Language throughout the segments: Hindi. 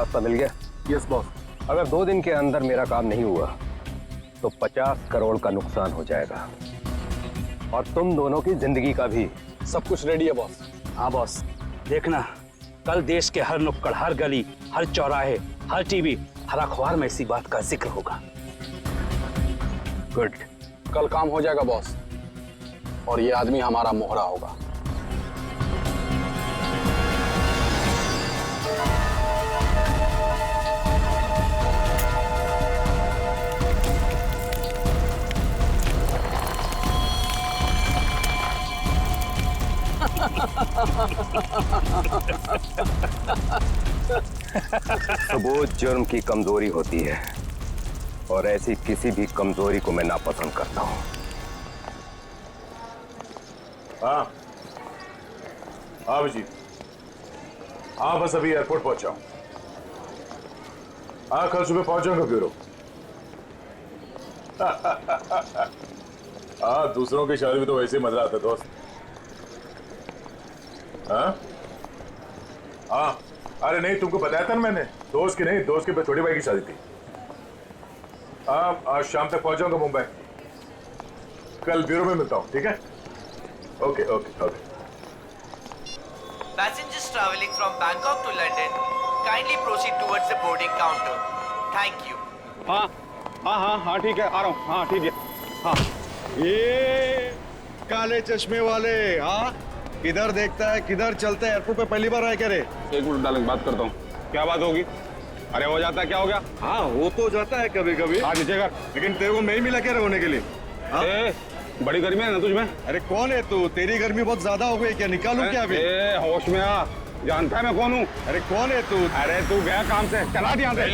रास्ता मिल गया? Yes boss. अगर 2 दिन के अंदर मेरा काम नहीं हुआ तो 50 करोड़ का नुकसान हो जाएगा और तुम दोनों की जिंदगी का भी। सब कुछ रेडी है बॉस। हाँ बॉस, देखना कल देश के हर नुक्कड़, हर गली, हर चौराहे, हर टीवी, हर अखबार में इसी बात का जिक्र होगा। गुड। कल काम हो जाएगा बॉस, और ये आदमी हमारा मोहरा होगा। सबूत जुर्म की कमजोरी होती है और ऐसी किसी भी कमजोरी को मैं नापसंद करता हूं। हाँ हाँ जी, हाँ बस अभी एयरपोर्ट पहुंचा हूं। हाँ कल सुबह पहुंच जाऊंगा ब्यूरो। हाँ दूसरों की शादी में तो वैसे ही मजा आता दोस्त। हाँ हाँ, अरे नहीं तुमको बताया था ना मैंने, दोस्त की नहीं, दोस्त के छोटी भाई की शादी थी। हाँ आज शाम तक पहुंच जाऊंगा मुंबई। कल ब्यूरो में मिलता हूँ, ठीक है? Okay okay okay. Passengers traveling from Bangkok to London, kindly proceed towards the boarding counter. Thank you. हाँ हाँ हाँ हाँ ठीक है, आ रहा हूँ। हाँ ठीक है। हाँ ये काले चश्मे वाले, हाँ किधर देखता है किधर चलता है? एयरपोर्ट पे पहली बार आया क्या रे? एक मिनट डालेंगे, बात करता हूँ। क्या बात होगी? अरे हो जाता है, क्या हो गया? हाँ वो तो जाता है कभी कभी। हाँ नीचे कर। लेकिन तेरे को मैं ही मिला क्या होने के लिए? हाँ? बड़ी गर्मी है ना तुझमें? अरे कौन है तू? तेरी गर्मी बहुत ज्यादा हो गई क्या? निकालूं क्या अभी? होश में आ, जानता है मैं कौन हूँ? अरे कौन है तू? अरे तू गया काम से, चला दिया क्या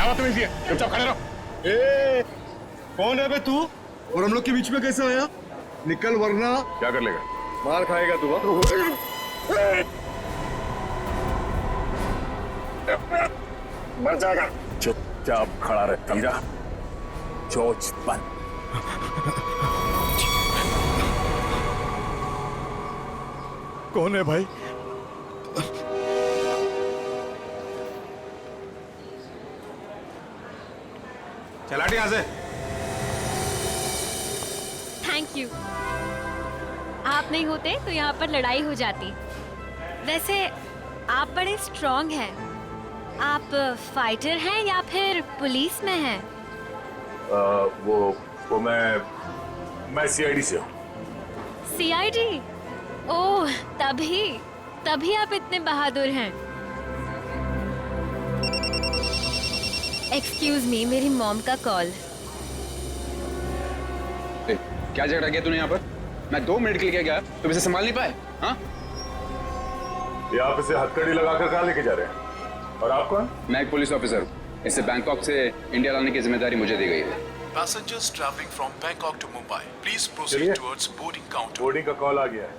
बात है? चुपचाप खड़े रहो। कौन है बे तू? और हम लोग के बीच में कैसे आया? निकल वरना क्या कर लेगा? मार खाएगा तू। मर जाएगा। चुपचाप खड़ा रहे, समझा? चोच बंद। कौन है भाई? चलाटी यहाँ से। Thank you. आप नहीं होते तो यहाँ पर लड़ाई हो जाती। वैसे आप बड़े स्ट्रॉन्ग हैं। आप फाइटर हैं या फिर पुलिस में हैं? वो मैं सीआईडी से हूँ। सीआईडी? ओह तभी आप इतने बहादुर हैं। एक्सक्यूज मी, मेरी मॉम का कॉल। क्या झगड़ा किया तूने यहाँ पर? मैं 2 मिनट के लिए गया, तुम इसे संभाल नहीं पाए? हाँ? ये आप इसे हथकड़ी लगाकर कहाँ लेके जा रहे हैं? और आप कौन? मैं एक पुलिस ऑफिसर हूँ। इसे बैंकॉक से इंडिया लाने की जिम्मेदारी मुझे दी गई है। Passengers traveling from Bangkok to Mumbai, please proceed towards boarding counter. Boarding का कॉल आ गया है।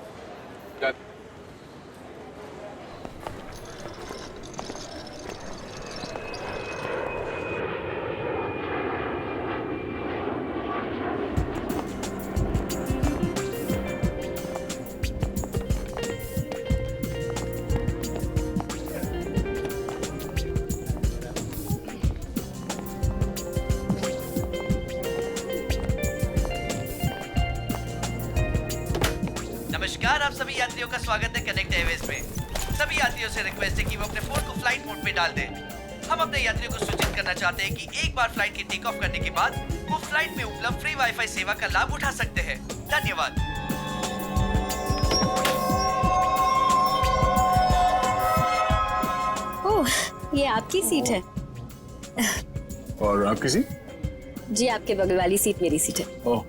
नमस्कार, आप सभी यात्रियों का स्वागत है कनेक्ट एयरवेज में। सभी यात्रियों से रिक्वेस्ट है कि वो अपने फोन को फ्लाइट मोड पे डाल दें। हम अपने यात्रियों को सूचित करना चाहते हैं कि एक बार फ्लाइट के टेक ऑफ करने के बाद वो फ्लाइट में उपलब्ध फ्री वाईफाई सेवा का लाभ उठा सकते हैं। धन्यवाद। ओह, ये आपकी सीट है। और आपकी सीट? जी, आपके बगल वाली सीट मेरी सीट है। ओह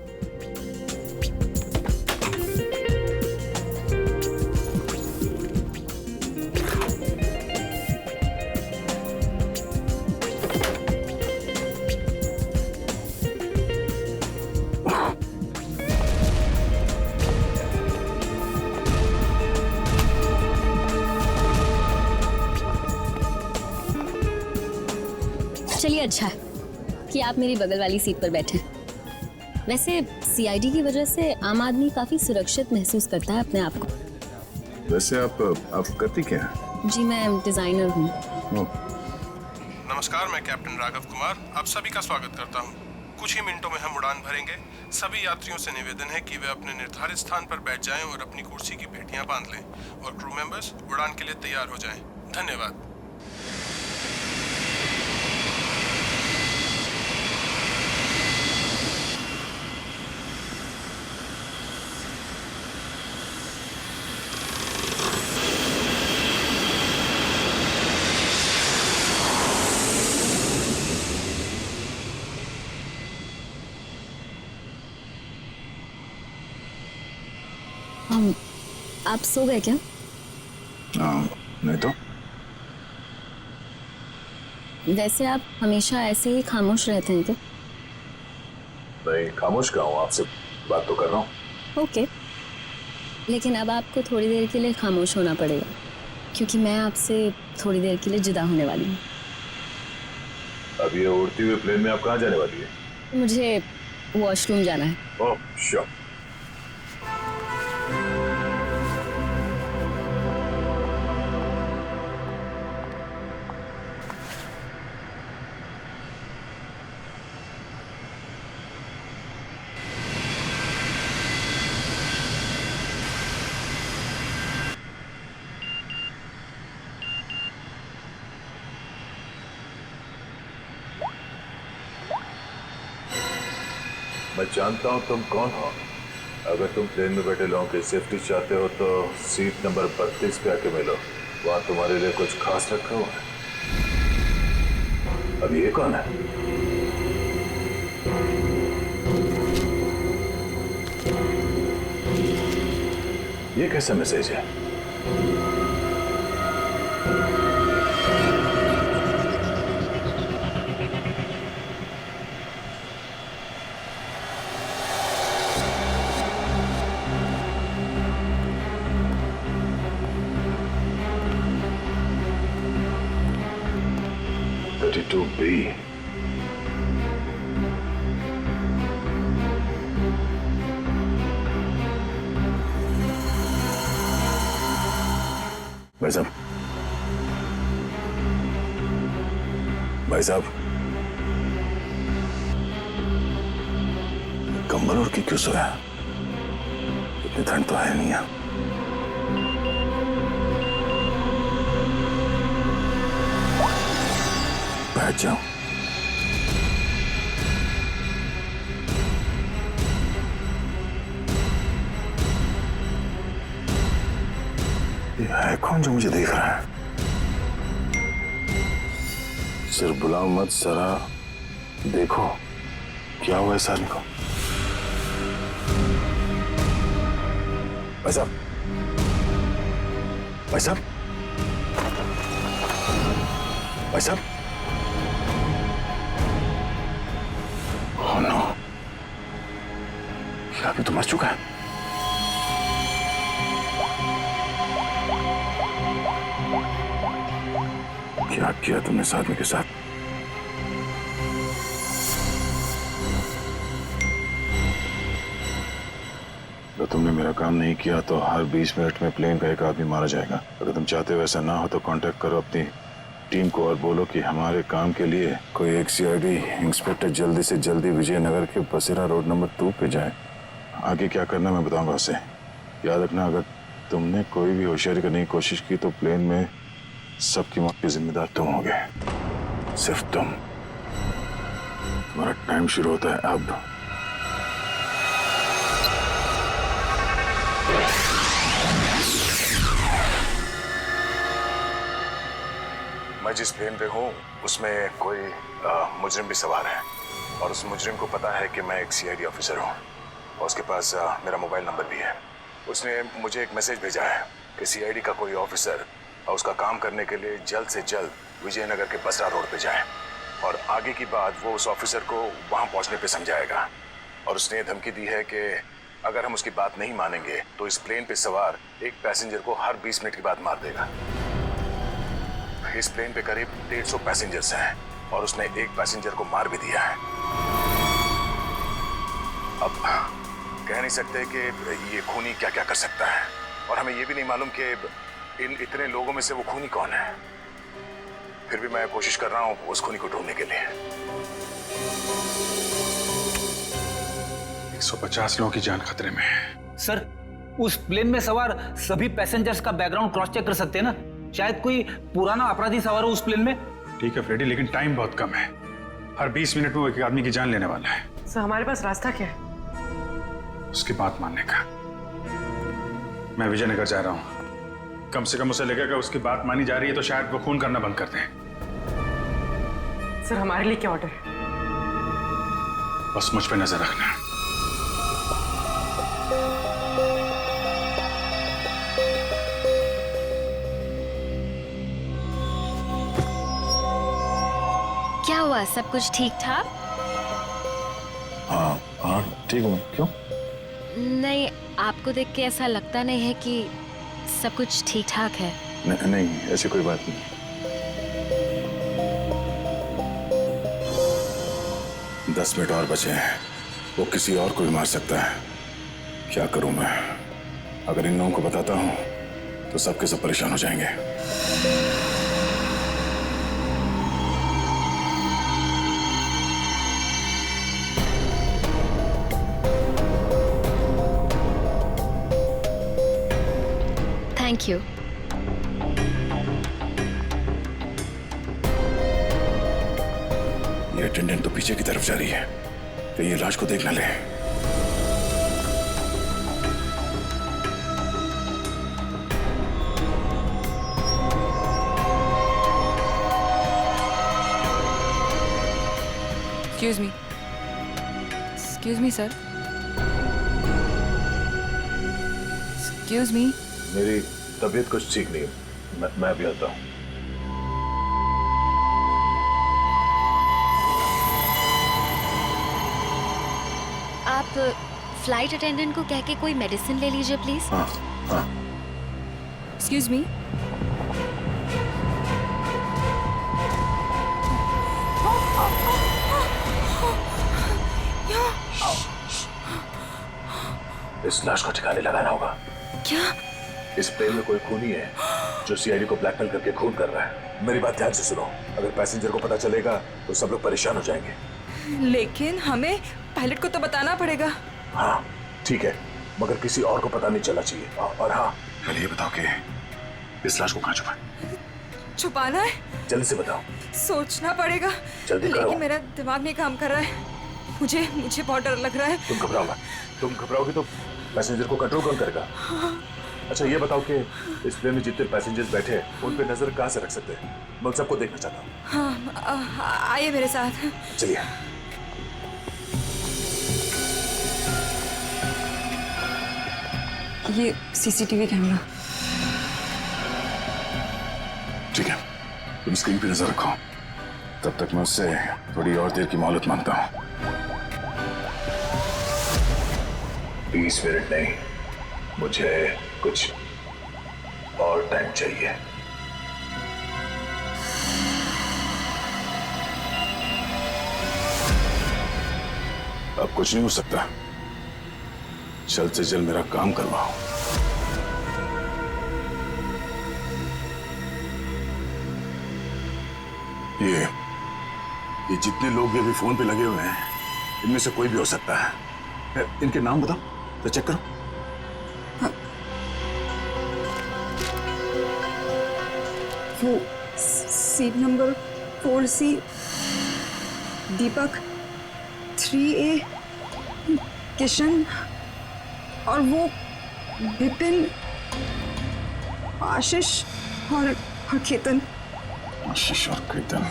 चलिए, अच्छा कि आप मेरी बगल वाली सीट पर बैठे। वैसे सीआईडी की वजह से आम आदमी काफी सुरक्षित महसूस करता है अपने आप को। वैसे आप करती क्या हैं? जी मैं डिजाइनर हूँ। नमस्कार, मैं कैप्टन राघव कुमार आप सभी का स्वागत करता हूं। कुछ ही मिनटों में हम उड़ान भरेंगे। सभी यात्रियों से निवेदन है कि वे अपने निर्धारित स्थान पर बैठ जाएं और अपनी कुर्सी की पेटियां बांध लें और क्रू मेंबर्स उड़ान के लिए तैयार हो जाएं। धन्यवाद। आप सो गए क्या? नहीं तो। वैसे आप हमेशा ऐसे ही खामोश रहते हैं क्या? नहीं, खामोश क्या हूँ, आपसे बात तो कर रहा हूँ। ओके, लेकिन अब आपको थोड़ी देर के लिए खामोश होना पड़ेगा क्योंकि मैं आपसे थोड़ी देर के लिए जुदा होने वाली हूँ। अब ये उड़ती हुई प्लेन में आप कहाँ जाने वाली है? मुझे वॉशरूम जाना है। Oh sure. मैं जानता हूं तुम कौन हो। अगर तुम प्लेन में बैठे लोगों की सेफ्टी चाहते हो तो सीट नंबर 32 पे आके मिलो, वहां तुम्हारे लिए कुछ खास रखा हुआ है। अब ये कौन है? ये कैसा मैसेज है? B. भाई साहब, भाई साहब, कंबल ओढ़ के क्यों सोया? इतनी ठंड तो है नहीं है। बैठ जाओ। ये है कौन जो मुझे देख रहा है? सिर्फ बुलाओ मत जरा देखो क्या हुआ इस आदमी को। भाई साहब, भाई साहब, भाई साहब, नो, ये आदमी तो मर चुका है। क्या किया तुमने इस आदमी के साथ? तो तुमने मेरा काम नहीं किया तो हर 20 मिनट में प्लेन का एक आदमी मारा जाएगा। अगर तुम चाहते हो ऐसा ना हो तो कांटेक्ट करो अपनी टीम को और बोलो कि हमारे काम के लिए कोई एक सीआईडी इंस्पेक्टर जल्दी से जल्दी विजयनगर के बसेरा रोड नंबर 2 पे जाए। आगे क्या करना मैं बताऊंगा उसे। याद रखना, अगर तुमने कोई भी होशियारी करने की कोशिश की तो प्लेन में सबकी मौत के जिम्मेदार तुम होगे, सिर्फ तुम। तुम्हारा टाइम शुरू होता है अब। मैं जिस प्लेन पे हूँ उसमें कोई मुजरिम भी सवार है और उस मुजरिम को पता है कि मैं एक सीआईडी ऑफिसर हूँ और उसके पास मेरा मोबाइल नंबर भी है। उसने मुझे एक मैसेज भेजा है कि सीआईडी का कोई ऑफिसर और उसका काम करने के लिए जल्द से जल्द विजयनगर के बसरा रोड पे जाए और आगे की बात वो उस ऑफिसर को वहाँ पहुँचने पे समझाएगा। और उसने धमकी दी है कि अगर हम उसकी बात नहीं मानेंगे तो इस प्लेन पे सवार एक पैसेंजर को हर 20 मिनट के बाद मार देगा। इस प्लेन पे करीब 150 पैसेंजर्स हैं और उसने एक पैसेंजर को मार भी दिया है। अब कह नहीं सकते कि ये खूनी क्या क्या कर सकता है और हमें ये भी नहीं मालूम कि इन इतने लोगों में से वो खूनी कौन है। फिर भी मैं कोशिश कर रहा हूं उस खूनी को ढूंढने के लिए। 150 लोगों की जान खतरे में है। सर, उस प्लेन में सवार सभी पैसेंजर्स का बैकग्राउंड क्रॉस चेक कर सकते हैं ना? शायद कोई पुराना अपराधी सवार हो उस प्लेन में। ठीक है फ्रेडी, लेकिन टाइम बहुत कम है। हर 20 मिनट में वो एक आदमी की जान लेने वाला है। सर, हमारे पास रास्ता क्या है? उसकी बात मानने का। मैं विजयनगर जा रहा हूं। कम से कम उसे लगेगा उसकी बात मानी जा रही है तो शायद वो खून करना बंद कर दें। सर, हमारे लिए क्या ऑर्डर है? बस मुझ पे नजर रखना। क्या हुआ, सब कुछ ठीक ठाक? हाँ हाँ ठीक हूँ। क्यों? नहीं, आपको देख के ऐसा लगता नहीं है कि सब कुछ ठीक ठाक है। नहीं, ऐसी कोई बात नहीं। दस मिनट और बचे हैं। वो किसी और को भी मार सकता है। क्या करूं मैं? अगर इन लोगों को बताता हूं तो सबके सब परेशान हो जाएंगे। Thank you. ये अटेंडेंट तो पीछे की तरफ जा रही है, तो ये लाश को देख ना ले। Excuse me, sir. Excuse me. मेरी तबीयत कुछ ठीक नहीं है। मैं भी आता हूँ। आप फ्लाइट अटेंडेंट को कह के कोई मेडिसिन ले लीजिए प्लीज। हाँ हाँ। Excuse me. इस लाश को ठिकाने लगाना होगा। क्या? इस प्लेन में कोई खूनी है जो सीआईडी को ब्लैकमेल करके खून कर रहा है। मेरी बात ध्यान से सुनो। अगर पैसेंजर को पता चलेगा तो सब लोग परेशान हो जाएंगे। लेकिन हमें पायलट को तो बताना पड़ेगा। हाँ ठीक है, मगर किसी और को पता नहीं चलना चाहिए। और हाँ, पहले ये बताओ कि इस लाश को कहाँ छुपाना है? जल्दी से बताओ। सोचना पड़ेगा। जल्दी करो। लेकिन मेरा दिमाग नहीं काम कर रहा है। मुझे बहुत डर लग रहा है। तुम घबराओ मत। तुम घबराओगे तो पैसेंजर को कंट्रोल कौन करेगा? अच्छा ये बताओ कि इस प्लेन में जितने पैसेंजर्स बैठे हैं उन पे नजर कहाँ से रख सकते हैं? मैं सबको देखना चाहता हूँ। हाँ, आइए मेरे साथ। चलिए। ये सीसीटीवी कैमरा। ठीक है, तुम स्क्रीन पे नजर रखो। तब तक मैं उससे थोड़ी और देर की मोहलत मांगता हूँ। 20 मिनट नहीं, मुझे कुछ और टाइम चाहिए। अब कुछ नहीं हो सकता। जल्द से जल्द मेरा काम करवाओ। ये जितने लोग भी अभी फोन पे लगे हुए हैं, इनमें से कोई भी हो सकता है। इनके नाम बताओ तो चेक करो। वो सीट नंबर 4C, दीपक 3A, किशन और वो विपिन, आशीष और केतन। आशीष और केतन,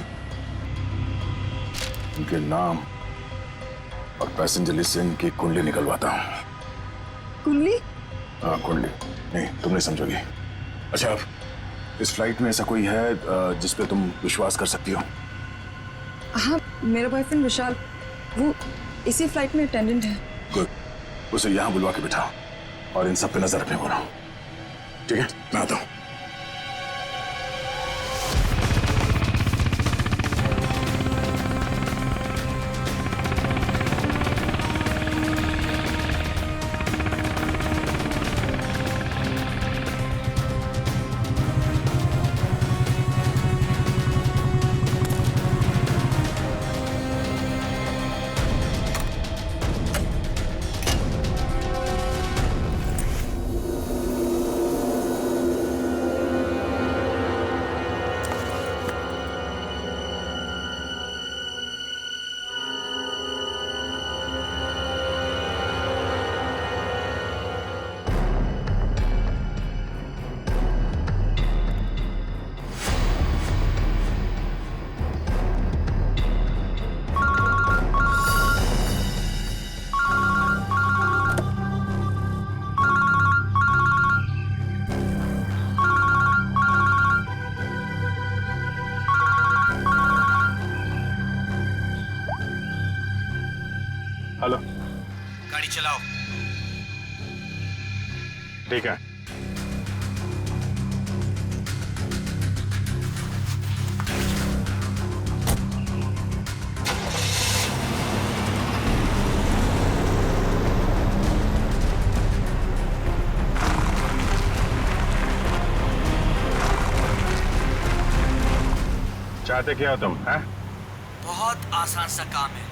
इनके नाम और पैसेंजर लिस्ट से इनकी कुंडली निकलवाता हूँ। कुंडली? हाँ कुंडली। नहीं तुम नहीं समझोगी। अच्छा, इस फ्लाइट में ऐसा कोई है जिस पे तुम विश्वास कर सकती हो? हाँ, मेरा बॉयफ्रेंड विशाल, वो इसी फ्लाइट में अटेंडेंट है। गुड, उसे यहाँ बुलवा के बिठाओ और इन सब पे नजर रखने बोलो। ठीक है, मैं आता हूँ। गाड़ी चलाओ। ठीक है। चाहते क्या हो तुम? हैं? बहुत आसान सा काम है,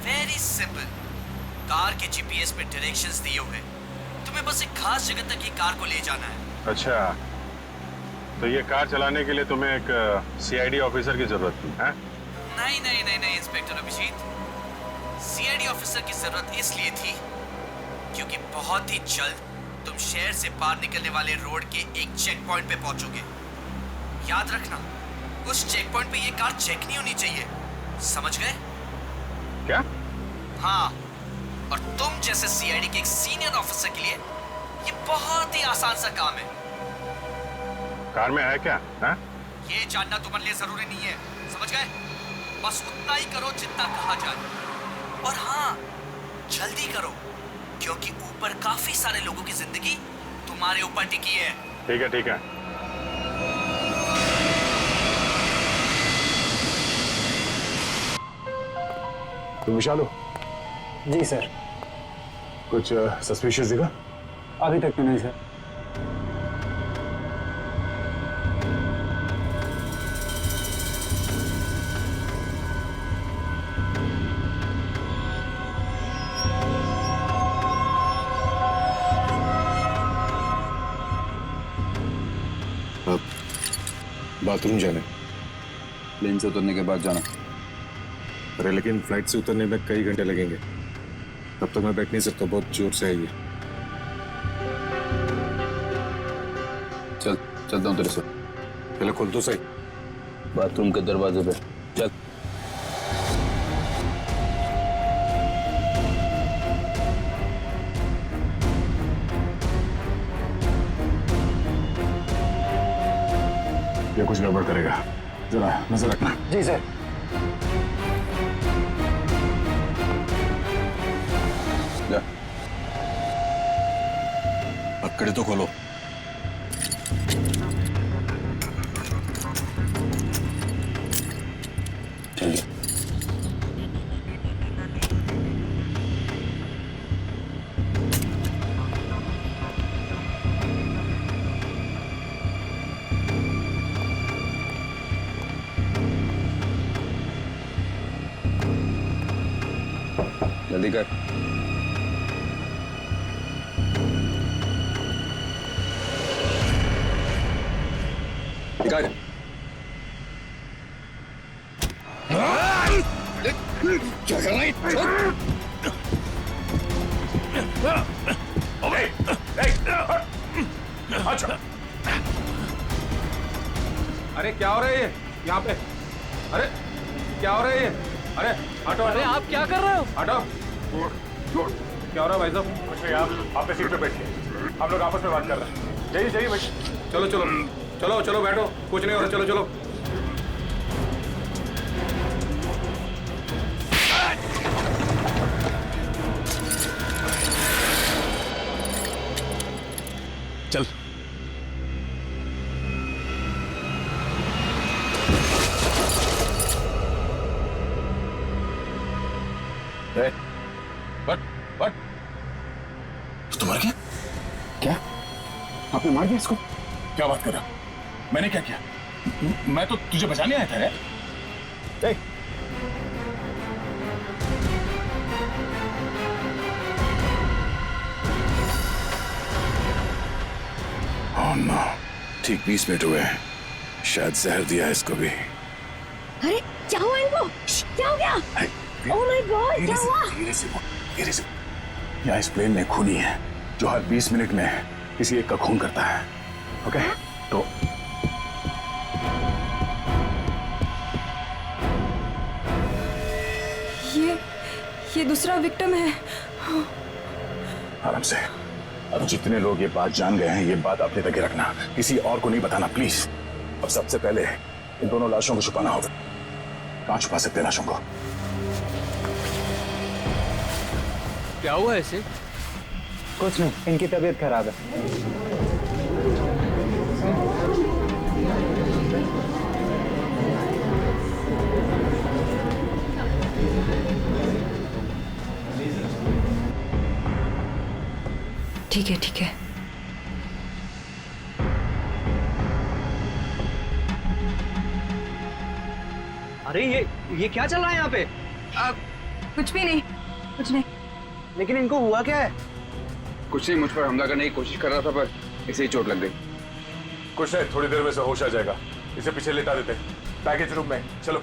वेरी सिंपल। कार के जीपीएस पे डायरेक्शंस दिए हुए, तुम्हें बस एक खास जगह तक ये कार को ले जाना है। अच्छा, तो ये कार चलाने के लिए तुम्हें एक सीआईडी ऑफिसर की जरूरत थी? हैं? नहीं नहीं नहीं नहीं इंस्पेक्टर अभिजीत, सीआईडी ऑफिसर की जरूरत इसलिए थी क्योंकि बहुत ही जल्द तुम शहर से बाहर निकलने वाले रोड के एक चेक पॉइंट पे पहुंचोगे। याद रखना, उस चेक पॉइंट पे ये कार चेक नहीं होनी चाहिए, समझ गए? क्या? हाँ, और तुम जैसे सीआईडी के एक सीनियर ऑफिसर के लिए ये बहुत ही आसान सा काम है। कार में है क्या? हैं? ये जानना तुम्हारे लिए जरूरी नहीं है, समझ गए? बस उतना ही करो जितना कहा जाए, और हाँ, जल्दी करो क्योंकि ऊपर काफी सारे लोगों की जिंदगी तुम्हारे ऊपर टिकी है। ठीक है, ठीक है। तुम विशाल हो? जी सर। कुछ सस्पिशियस दिखा? अभी तक तो नहीं सर। अब बाथरूम जाने, प्लेन से उतरने के बाद जाना। अरे लेकिन फ्लाइट से उतरने में कई घंटे लगेंगे, तब तक मैं बैठ नहीं सकता, बहुत जोर से है ये। चलता हूँ तेरे से। पहले खोल दो सही। बाथरूम के दरवाजे पे चल। ये कुछ गड़बड़ करेगा, जरा नजर रखना। जी सर। पकड़े तो खोलो। चलिए। जल्दी कर। क्या कर रहा है? अच्छा, अरे क्या हो रहा है ये यहाँ पे? अरे क्या हो रहा है ये? अरे हटो, अरे आप क्या कर रहे हो? हटो। क्या हो रहा है भाई साहब? कुछ नहीं, आप अपने सीट पे बैठिए, हम लोग आपस में बात कर रहे हैं। जाइए जाइए भाई। चलो चलो चलो चलो बैठो, कुछ नहीं हो रहा, चलो चलो। चल। बट तुम्हारा क्या? क्या? आपने मार दिया इसको? क्या बात कर रहा? मैंने क्या किया? मैं तो तुझे बचाने आया था रे। Oh no, ठीक 20 मिनट हुए हैं, शायद जहर दिया इसको भी। अरे क्या हुआ इनको? क्या हो गया? ओह माय गॉड, क्या हुआ? धीरे से बोल, धीरे से। यहाँ इस प्लेन में खूनी है जो हर 20 मिनट में किसी एक का खून करता है। ओके? तो ये दूसरा विक्टिम है। आराम से। अब जितने लोग ये बात जान गए हैं, ये बात अपने तक ही रखना, किसी और को नहीं बताना प्लीज। अब सबसे पहले इन दोनों लाशों को छुपाना होगा। कहाँ छुपा सकते हैं लाशों को? क्या हुआ ऐसे? कुछ नहीं, इनकी तबीयत खराब है। ठीक है, ठीक है। अरे ये क्या चल रहा है यहाँ पे? कुछ भी नहीं, कुछ नहीं। लेकिन इनको हुआ क्या है? कुछ नहीं, मुझ पर हमला करने की कोशिश कर रहा था पर इसे ही चोट लग गई। कुछ नहीं, थोड़ी देर में से होश आ जाएगा। इसे पीछे लेटा देते हैं, पैकेज रूम में। चलो।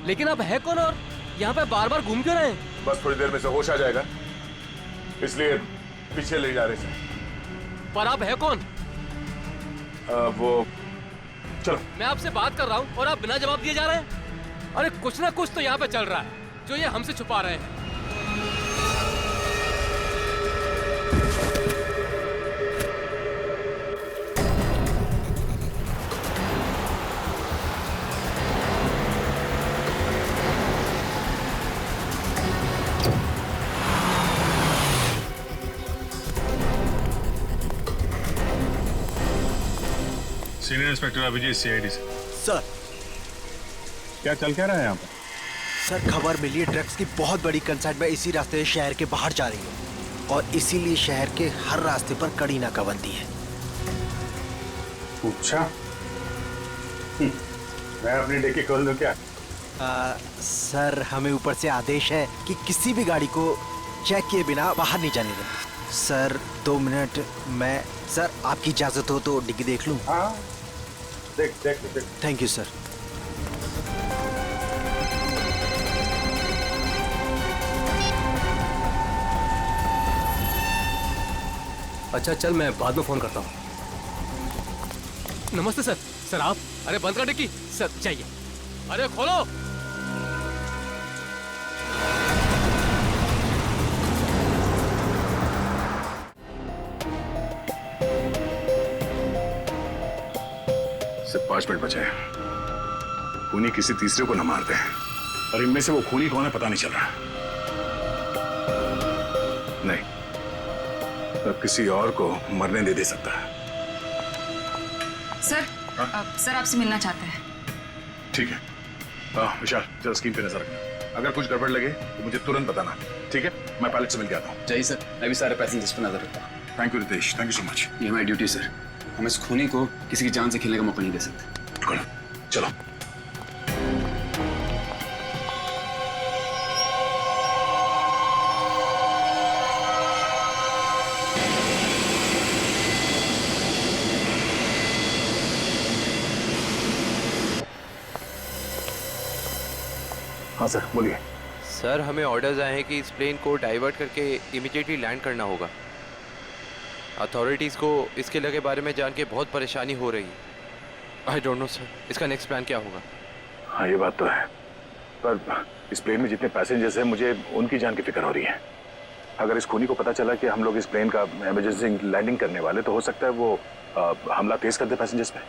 लेकिन अब है कौन और यहाँ पे बार बार घूम क्यों रहे हैं? बस थोड़ी देर में से होश आ जाएगा, इसलिए पीछे ले जा रहे हैं। पर आप है कौन? वो चलो। मैं आपसे बात कर रहा हूँ और आप बिना जवाब दिए जा रहे हैं। अरे कुछ ना कुछ तो यहाँ पे चल रहा है जो ये हमसे छुपा रहे हैं। सीनियर इंस्पेक्टर अभिजीत, सीआईडी से। सर, क्या चल क्या रहा है यहाँ पर? सर खबर मिली है ड्रग्स की बहुत बड़ी कंसाइनमेंट इसी रास्ते से शहर के बाहर जा रही है और इसीलिए शहर के हर रास्ते पर कड़ी नाकाबंदी है। अच्छा, मैं अपनी डिक्की खोल दूं क्या? सर हमें ऊपर से आदेश है कि किसी भी गाड़ी को चेक किए बिना बाहर नहीं जाने दें। सर 2 मिनट, मैं सर आपकी इजाजत हो तो डिग्गी देख लूं? हाँ, देख। Thank you sir. अच्छा चल, मैं बाद में फोन करता हूँ। नमस्ते सर। सर आप? अरे बंद कर डिक्की। सर चाहिए। अरे खोलो। सिर्फ 5 मिनट बचे हैं। खूनी किसी तीसरे को न मारते हैं और इनमें से वो खूनी कौन है पता नहीं चल रहा। नहीं, अब किसी और को मरने नहीं दे सकता। सर, सर आपसे मिलना चाहते हैं। ठीक है। विशाल, जरा स्क्रीन पे नजर रखना। अगर कुछ गड़बड़ लगे तो मुझे तुरंत बताना, ठीक है? मैं पायलट से मिल के आता हूँ। जय सर, मैं भी सारे पैसेंजर्स पर नजर रखता हूँ। Thank you Ritesh, thank you so much. ये हमारी ड्यूटी सर। हम इस खूनी को किसी की जान से खेलने का मौका नहीं दे सकते। चलो। हाँ सर, बोलिए। सर हमें ऑर्डर्स आए हैं कि इस प्लेन को डाइवर्ट करके इमीडिएटली लैंड करना होगा। अथॉरिटीज़ को इसके लगे बारे में जान के बहुत परेशानी हो रही है। आई डोंट नो सर, इसका नेक्स्ट प्लान क्या होगा? हाँ ये बात तो है, पर इस प्लेन में जितने पैसेंजर्स हैं मुझे उनकी जान की फिक्र हो रही है। अगर इस खूनी को पता चला कि हम लोग इस प्लेन का इमरजेंसी लैंडिंग करने वाले तो हो सकता है वो हमला तेज कर दे पैसेंजर्स पे।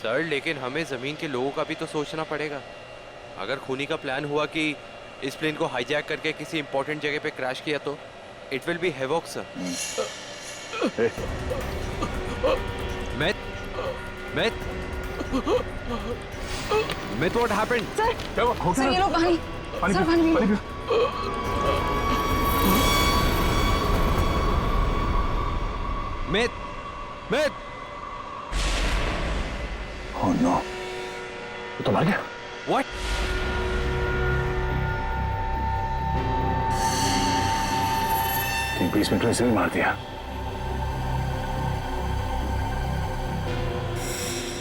सर लेकिन हमें ज़मीन के लोगों का भी तो सोचना पड़ेगा। अगर खूनी का प्लान हुआ कि इस प्लेन को हाईजैक करके किसी इंपॉर्टेंट जगह पे क्रैश किया तो it will be havoc sir. Myth, what happened? Sir ये लो पानी। सर पानी पियो। Myth. Oh no, वो तो मर गया। What? तीन 20 मिनट में इसे भी मार दिया।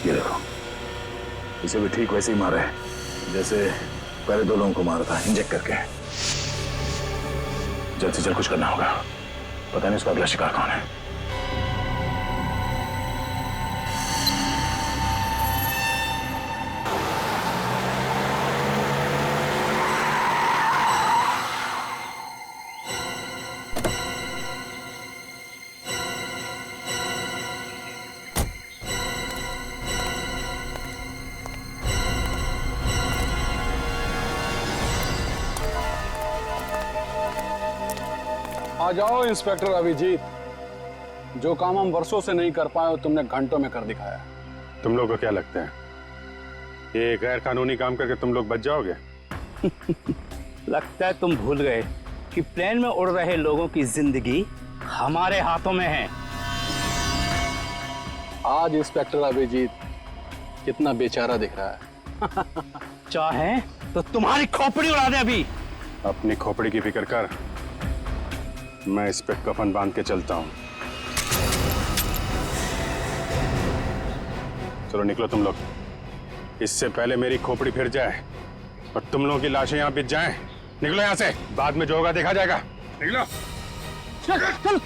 ये देखो, इसे भी ठीक वैसे ही मारा है जैसे पहले 2 लोगों को मारा था, इंजेक्ट करके। जल्द से जल्द कुछ करना होगा, पता नहीं उसका अगला शिकार कौन है। आ जाओ इंस्पेक्टर अभिजीत। जो काम हम वर्षों से नहीं कर पाए तुमने घंटों में कर दिखाया। तुम लोग को क्या लगता है ये गैर कानूनी काम करके तुम लोग बच जाओगे? लगता है तुम भूल गए कि प्लेन में उड़ रहे लोगों की जिंदगी हमारे हाथों में है। आज इंस्पेक्टर अभिजीत कितना बेचारा दिख रहा है। चाहे तो तुम्हारी खोपड़ी उड़ा दे अभी। अपनी खोपड़ी की फिक्र कर, मैं इस पे कफन बांध के चलता हूं। चलो निकलो तुम लोग, इससे पहले मेरी खोपड़ी फिर जाए और तुम लोगों की लाशें यहाँ बिछ जाएं। निकलो यहाँ से, बाद में जो होगा देखा जाएगा। निकलो। चल चल।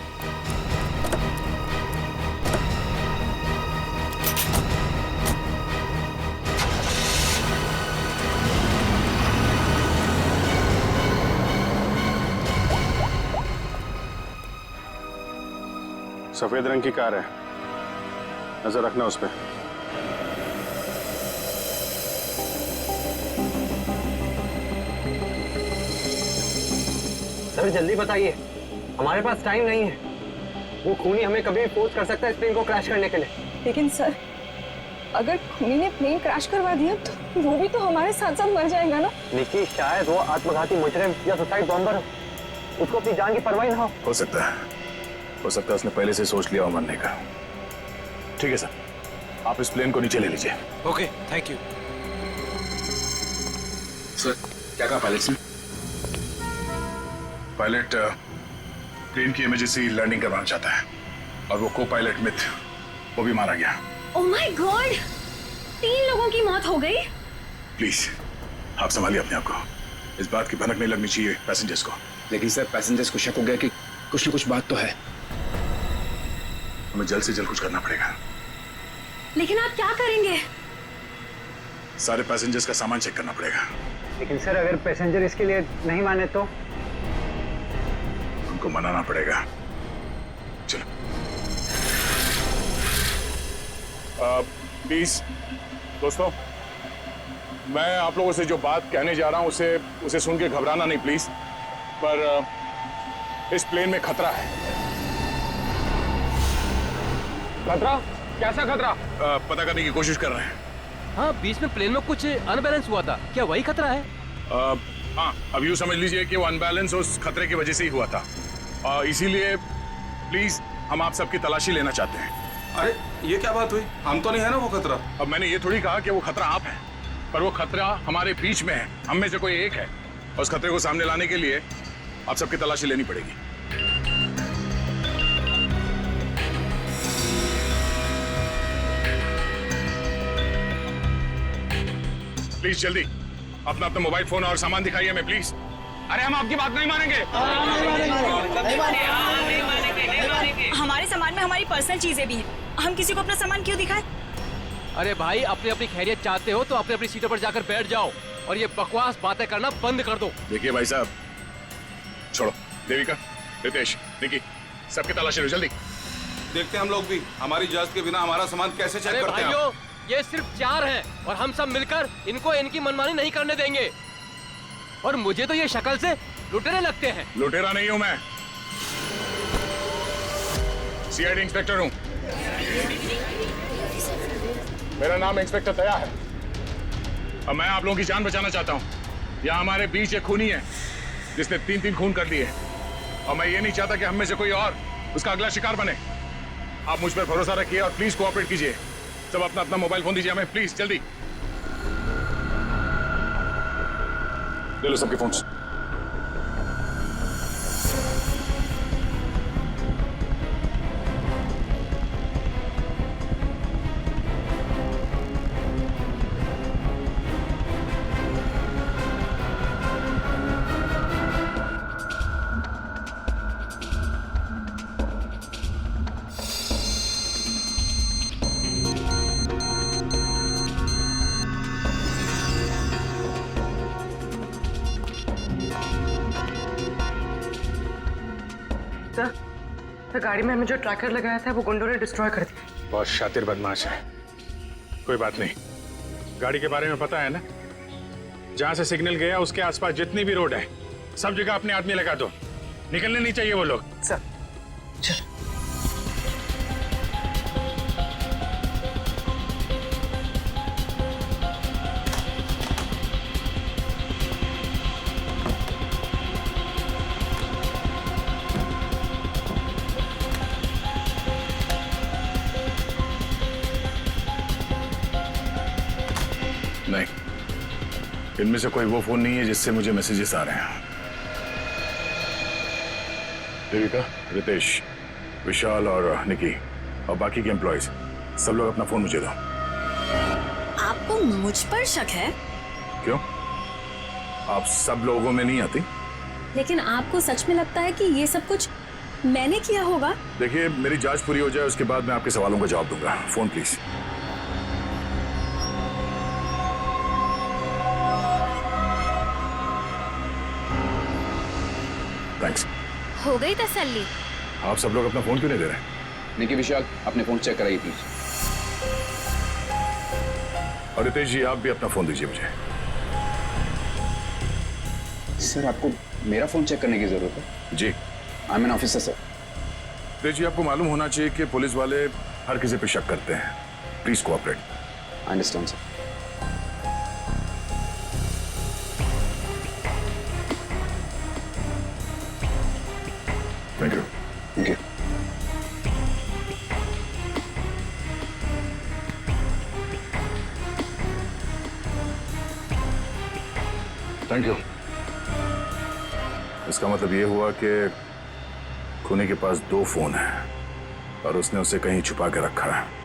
सफेद रंग की कार है, नजर रखना उस पे। सर जल्दी बताइए, हमारे पास टाइम नहीं है। वो खूनी हमें कभी भी फोर्स कर सकता है इस प्लेन को क्रैश करने के लिए। लेकिन सर, अगर खूनी ने प्लेन क्रैश करवा दिया तो वो भी तो हमारे साथ साथ मर जाएगा ना। निकी, शायद वो आत्मघाती मुजरिम या सुसाइड बॉम्बर हो, उसको अपनी जान की परवाह ना हो सकता है उसने पहले से सोच लिया हो मरने का। ठीक है सर, आप इस प्लेन को नीचे ले लीजिए। Okay, thank you. सर क्या कहा पायलट ने? पायलट प्लेन की इमरजेंसी लैंडिंग करवाना चाहता है और वो को पायलट मिथ वो भी मारा गया। ओह माय गॉड, 3 लोगों की मौत हो गई। प्लीज आप संभालिए अपने आप को, इस बात की भनक नहीं लगनी चाहिए पैसेंजर्स को। लेकिन सर पैसेंजर्स को शक हो गया कि कुछ न कुछ बात तो है। हमें जल्द से जल्द कुछ करना पड़ेगा। लेकिन आप क्या करेंगे? सारे पैसेंजर्स का सामान चेक करना पड़ेगा। लेकिन सर अगर पैसेंजर इसके लिए नहीं माने तो? उनको मनाना पड़ेगा। चलो। प्लीज दोस्तों, मैं आप लोगों से जो बात कहने जा रहा हूं उसे सुन के घबराना नहीं प्लीज। पर इस प्लेन में खतरा है। खतरा? कैसा खतरा? पता करने की कोशिश कर रहे हैं। हाँ, बीच में प्लेन में कुछ अनबैलेंस हुआ था, क्या वही खतरा है? हाँ, अब यूं समझ लीजिए कि वो अनबैलेंस उस खतरे की वजह से ही हुआ था। इसीलिए प्लीज हम आप सबकी तलाशी लेना चाहते हैं। अरे ये क्या बात हुई? हम तो नहीं है ना वो खतरा। अब मैंने ये थोड़ी कहा कि वो खतरा आप है, पर वो खतरा हमारे बीच में है, हम में से कोई एक है। और उस खतरे को सामने लाने के लिए आप सबकी तलाशी लेनी पड़ेगी। प्लीज जल्दी अपना मोबाइल फोन और सामान दिखाइए हमें प्लीज। अरे हम आपकी बात नहीं मानेंगे। हमारे सामान में हमारी पर्सनल चीजें भी हैं, हम किसी को अपना सामान क्यों दिखाएं? अरे भाई, अपनी अपनी खैरियत चाहते हो तो अपनी अपनी सीटों पर जाकर बैठ जाओ और ये बकवास बातें करना बंद कर दो। देखिए भाई साहब, छोड़ो। देविका, रितेश, निकी, सबकी तलाशी लो जल्दी। देखते हैं हम लोग भी हमारी इजाजत के बिना हमारा सामान कैसे चेक करते हैं। भाइयों, ये सिर्फ 4 हैं और हम सब मिलकर इनको इनकी मनमानी नहीं करने देंगे। और मुझे तो ये शक्ल से लुटेरे लगते हैं। लुटेरा नहीं हूं मैं, सीआईडी इंस्पेक्टर हूं। मेरा नाम इंस्पेक्टर दया है और मैं आप लोगों की जान बचाना चाहता हूं। यहाँ हमारे बीच एक खूनी है जिसने 3 खून कर लिए और मैं ये नहीं चाहता कि हम में से कोई और उसका अगला शिकार बने। आप मुझ पर भरोसा रखिए और प्लीज कोऑपरेट कीजिए। सब अपना अपना मोबाइल फोन दीजिए हमें प्लीज, जल्दी ले लो सबके फोन्स। सर, गाड़ी में हमें जो ट्रैकर लगाया था वो गुंडों ने डिस्ट्रॉय कर दिया। बहुत शातिर बदमाश है। कोई बात नहीं, गाड़ी के बारे में पता है ना? जहां से सिग्नल गया उसके आसपास जितनी भी रोड है सब जगह अपने आदमी लगा दो। निकलने नहीं चाहिए वो लोग। सर चल। नहीं, इनमें से कोई वो फोन नहीं है जिससे मुझे मैसेजेस आ रहे हैं। देविका, रितेश, विशाल और निकी और बाकी के एम्प्लॉयज सब लोग अपना फोन मुझे दो। आपको मुझ पर शक है? क्यों? आप सब लोगों में नहीं आती? लेकिन आपको सच में लगता है कि ये सब कुछ मैंने किया होगा? देखिए, मेरी जांच पूरी हो जाए उसके बाद मैं आपके सवालों का जवाब दूंगा। Phone please. थैंक्स। हो गई तसल्ली? आप सब लोग अपना फोन क्यों नहीं दे रहे? निकी, विशाल, अपने फोन चेक कराइए प्लीज। और रितेश जी, आप भी अपना फोन दीजिए मुझे। सर, आपको मेरा फोन चेक करने की जरूरत है? जी। I am an officer sir. Ritesh ji, आपको मालूम होना चाहिए कि पुलिस वाले हर किसी पे शक करते हैं। Please cooperate. I understand sir. Thank you. Thank you. Thank you. इसका मतलब ये हुआ कि खूनी के पास 2 फोन हैं और उसने उसे कहीं छुपा के रखा है।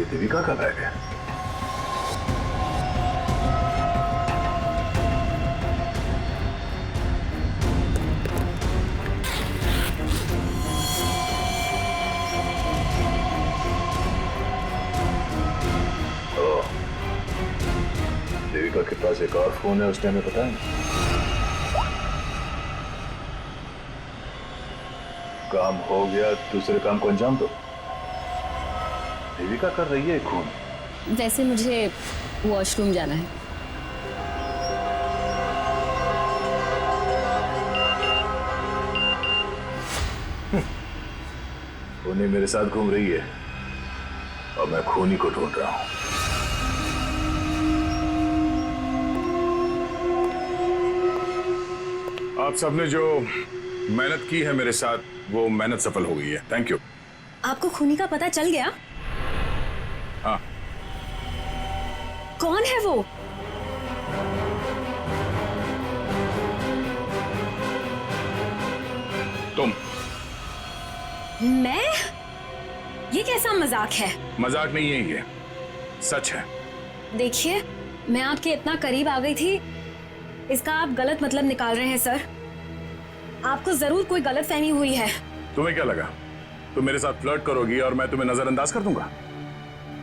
देविका का बैग है। देविका के पास एक और फोन है, उसने हमें पता है। काम हो गया, दूसरे काम को अंजाम दो। देविका कर रही है खून। वैसे मुझे वॉशरूम जाना है। खूनी मेरे साथ घूम रही है और मैं खूनी को ढूंढ रहा हूं। आप सबने जो मेहनत की है मेरे साथ, वो मेहनत सफल हो गई है। Thank you. आपको खूनी का पता चल गया? हाँ। कौन है वो? तुम। मैं? ये कैसा मजाक है? मजाक नहीं है, ये सच है। देखिए, मैं आपके इतना करीब आ गई थी, इसका आप गलत मतलब निकाल रहे हैं सर। आपको जरूर कोई गलतफहमी हुई है। तुम्हें क्या लगा तुम मेरे साथ फ्लर्ट करोगी और मैं तुम्हें नजरअंदाज कर दूंगा?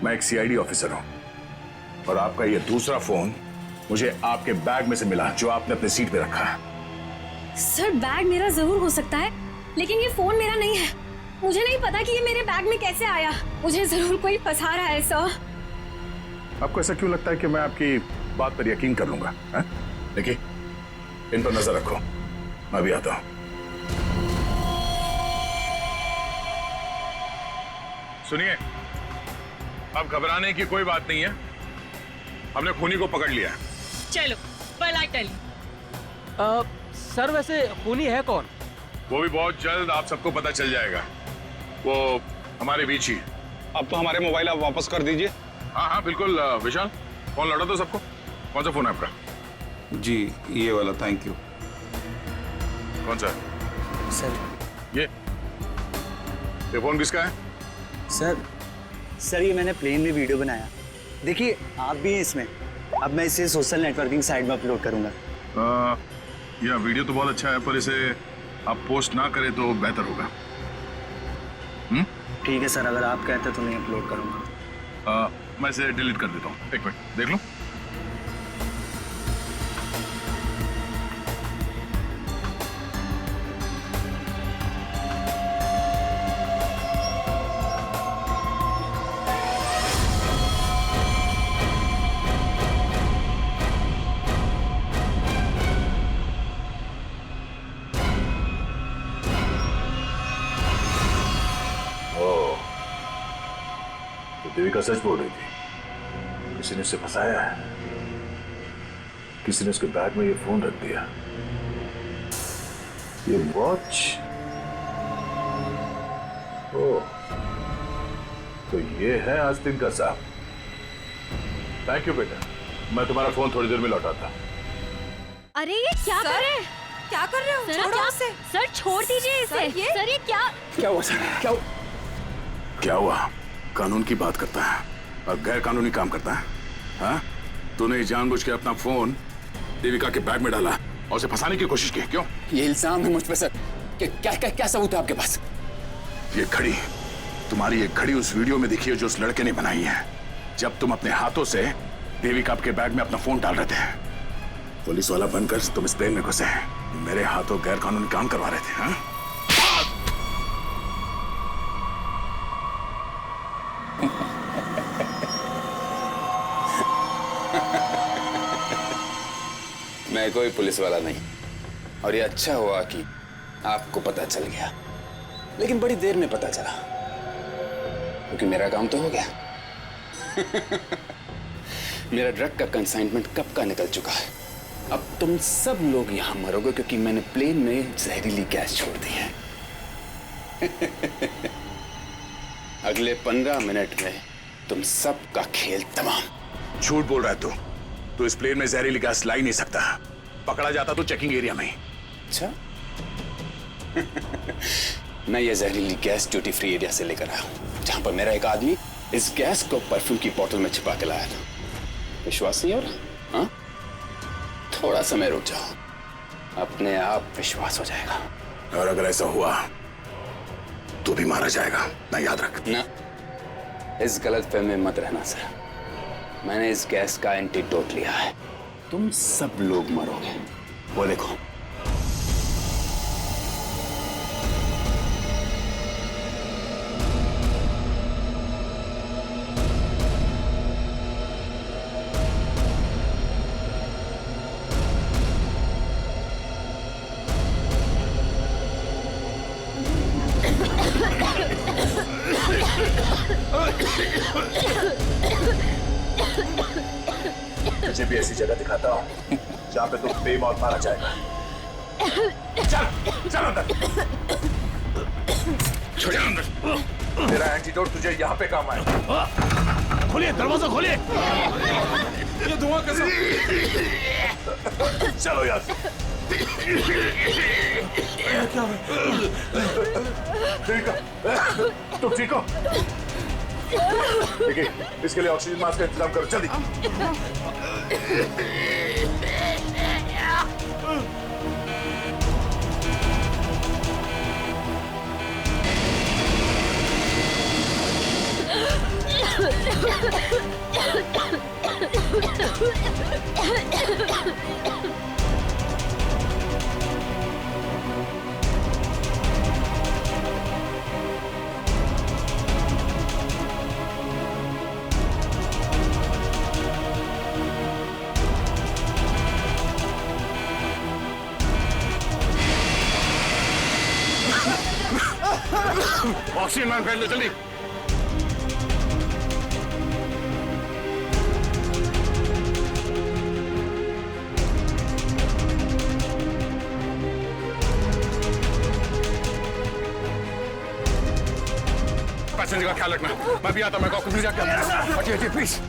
मैं एक सीआईडी ऑफिसर हूं और आपका ये दूसरा फोन मुझे आपके बैग में से मिला, जो आपने अपने सीट पे रखा है। सर, बैग मेरा जरूर हो सकता है, लेकिन ये फोन मेरा नहीं है। मुझे नहीं पता कि ये मेरे बैग में कैसे आया। मुझे जरूर कोई फंसा रहा है सर। आपको ऐसा क्यों लगता है कि मैं आपकी बात पर यकीन कर लूंगा? देखिए, इन पर नजर रखो, मैं भी आता हूं। सुनिए, अब घबराने की कोई बात नहीं है, हमने खूनी को पकड़ लिया है। चलो, well I tell you। Sir, वैसे खूनी है कौन? वो भी बहुत जल्द आप सबको पता चल जाएगा। वो हमारे बीच ही। अब तो हमारे मोबाइल आप वापस कर दीजिए। हाँ हाँ बिल्कुल। विशाल, फोन लौटा दो सबको। कौन सा फोन है आपका? जी, ये वाला। Thank you. कौन सा? सर, ये फोन किसका है? सर ये मैंने प्लेन में वीडियो बनाया। देखिए आप भी हैं इसमें। अब मैं इसे सोशल नेटवर्किंग साइट में अपलोड करूंगा। यह वीडियो तो बहुत अच्छा है, पर इसे आप पोस्ट ना करें तो बेहतर होगा। ठीक है सर, अगर आप कहते तो मैं अपलोड करूंगा। मैं इसे डिलीट कर देता हूँ। एक मिनट देख लूं। देविका सच बोल रही थी। किसी ने उसे फंसाया है। किसी ने उसके बैग में ये फोन रख दिया। ये वॉच। ओह, तो ये है आस्तीन का साहब। थैंक यू बेटा, मैं तुम्हारा फोन थोड़ी देर में लौटाता। अरे ये क्या कर रहे हैं? क्या कर रहे हो? सर, छोड़ो उसे। सर छोड़ दीजिए इसे। सर ये क्या हुआ सर? क्या हुआ? कानून की बात करता है और गैर कानूनी काम करता है। हाँ? तूने जानबूझ के अपना फोन देविका के बैग में डाला और उसे फंसाने की कोशिश की। क्यों? ये इल्जाम है मुझ पे सर। क्या सबूत है आपके पास? ये घड़ी, तुम्हारी ये घड़ी उस वीडियो में दिखी है जो उस लड़के ने बनाई है, जब तुम अपने हाथों से देविका के बैग में अपना फोन डाल रहे थे। पुलिस वाला बनकर तुम इस प्लेन में घुसे, मेरे हाथों गैर कानूनी काम करवा रहे थे। हाँ? मैं कोई पुलिस वाला नहीं, और ये अच्छा हुआ कि आपको पता चल गया, लेकिन बड़ी देर में पता चला, क्योंकि मेरा काम तो हो गया। मेरा ड्रग का कंसाइनमेंट कब का निकल चुका है। अब तुम सब लोग यहां मरोगे क्योंकि मैंने प्लेन में जहरीली गैस छोड़ दी है। अगले 15 मिनट में तुम सब का खेल तमाम। झूठ बोल रहा है तू इस प्लेन में जहरीली गैस ला ही नहीं सकता। पकड़ा जाता तो चेकिंग एरिया में। अच्छा। मैं ये जहरीली गैस ड्यूटी फ्री एरिया से लेकर आया हूं, जहां पर मेरा एक आदमी इस गैस को परफ्यूम की बोतल में छिपा के लाया था। विश्वास नहीं हो रहा? हाँ? थोड़ा समय रुक जाओ, अपने आप विश्वास हो जाएगा। और अगर ऐसा हुआ तो भी मारा जाएगा ना, याद रख। ना, इस गलतफहमी में मत रहना सर। मैंने इस गैस का एंटीडोट लिया है। तुम सब लोग मरोगे। वो देखो। तुझे भी ऐसी जगह दिखाता हूँ जहाँ पे तुम बेमौत मारा जाएगा। चल अंदर। छोड़ अंदर। तेरा एंटीडोट तुझे यहाँ पे काम आएगा। खोलिए दरवाजा, खोलिए। ये धुआं कैसा? चलो यार। क्या तुम ठीक हो? देखिए, इसके लिए ऑक्सीजन मास्क का इंतजाम करो जल्दी। ऑक्सीजन मैन फैल लो जल्दी। पैसेंजर का ख्याल रखना। मैं भी आता, मैं आपको प्लीज जाकर हटिए हटिए प्लीज।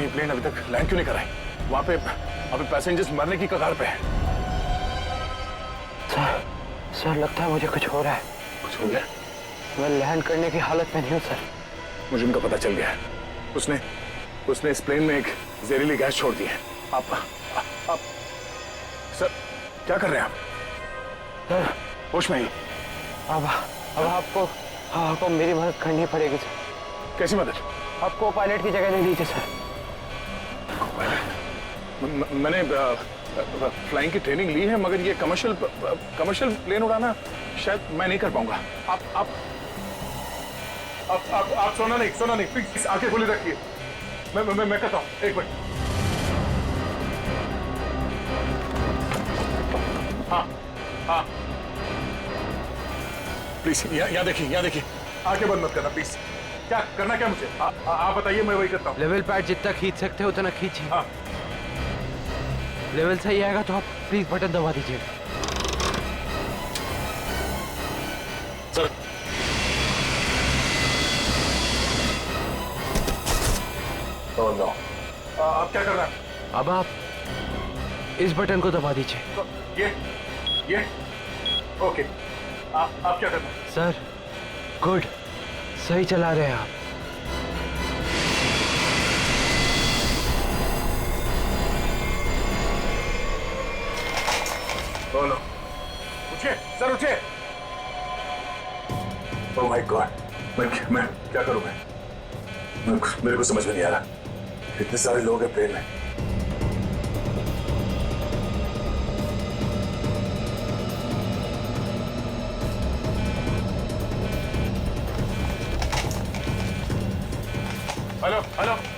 ये प्लेन अभी तक लैंड क्यों नहीं कराई? वहाँ पे अभी पैसेंजर्स मरने की कगार पे है। सर लगता है मुझे कुछ हो रहा है। कुछ हो गया? मैं लैंड करने की हालत में नहीं हूँ सर। मुझे उनका पता चल गया है। उसने इस प्लेन में एक जहरीली गैस छोड़ दी है। आप सर क्या कर रहे हैं आप? सर होश में ही? अब आपको मेरी मदद करनी पड़ेगी सर। कैसी मदद? आपको पायलट की जगह दे दीजिए सर। मैंने फ्लाइंग की ट्रेनिंग ली है, मगर ये कमर्शियल प्लेन उड़ाना शायद मैं नहीं कर पाऊंगा। आप सोना नहीं प्लीज आंखें खुली रखिए। मैं करता हूँ, एक मिनट। हाँ प्लीज यहाँ देखिए आंखें बंद मत करना प्लीज। क्या करना क्या मुझे? आप बताइए, मैं वही करता हूँ। लेवल पैड जितना खींच सकते हो उतना खींचिए। हाँ। लेवल सही आएगा तो आप प्लीज बटन दबा दीजिए। सर नो आप क्या कर रहे हैं? अब आप इस बटन को दबा दीजिए। तो ये ओके। आप क्या कर रहे हैं? सर गुड, सही चला रहे हैं आप। बोलो, उठिए सर, उठिए। ओह माय गॉड, मैं क्या करूं? मेरे को समझ में नहीं आ रहा। इतने सारे लोग हैं प्लेन में।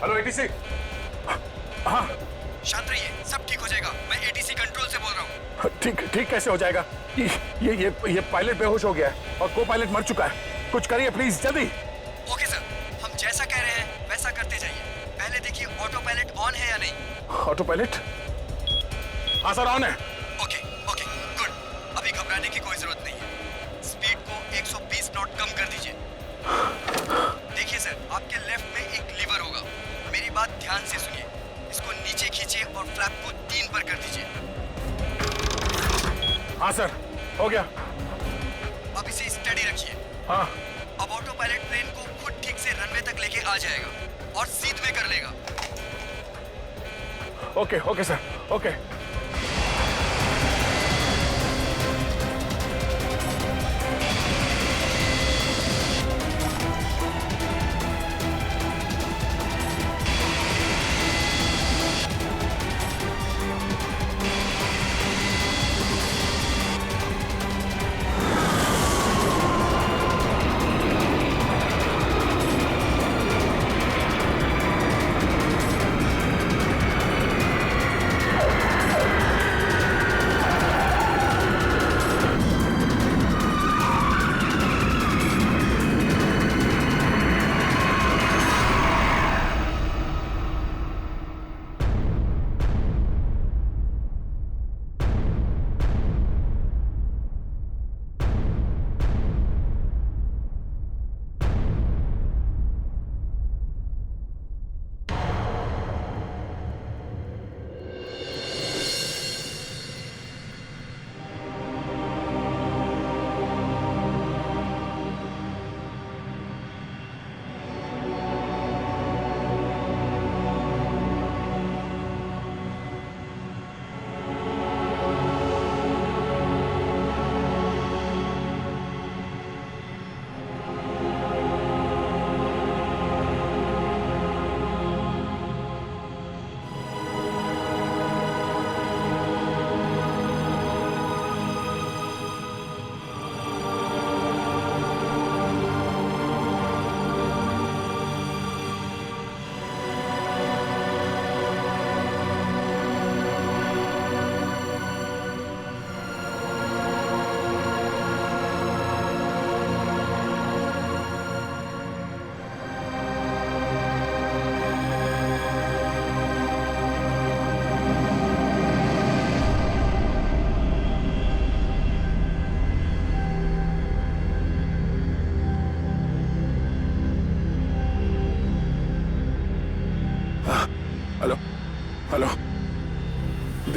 Hello ATC. हाँ शांत रहिए, सब ठीक हो जाएगा। मैं एटीसी कंट्रोल से बोल रहा हूँ। ठीक कैसे हो जाएगा? ये पायलट बेहोश हो गया है और को पायलट मर चुका है। कुछ करिए प्लीज, जल्दी। ओके सर, हम जैसा कह रहे हैं वैसा करते जाइए। पहले देखिए ऑटो पायलट ऑन है या नहीं। Auto pilot? हाँ सर ऑन है। Okay good. अभी घबराने की कोई जरूरत नहीं है। स्पीड को 120 नॉट कम कर दीजिए। देखिए सर, आपके लेफ्ट में एक लीवर होगा। मेरी बात ध्यान से सुनिए। इसको नीचे खींचिए और फ्लैप को 3 पर कर दीजिए। हाँ सर, हो गया। अब इसे स्टडी रखिए। हाँ। अब ऑटो पायलट प्लेन को खुद ठीक से रनवे तक लेके आ जाएगा और सीध में कर लेगा। Okay sir, okay.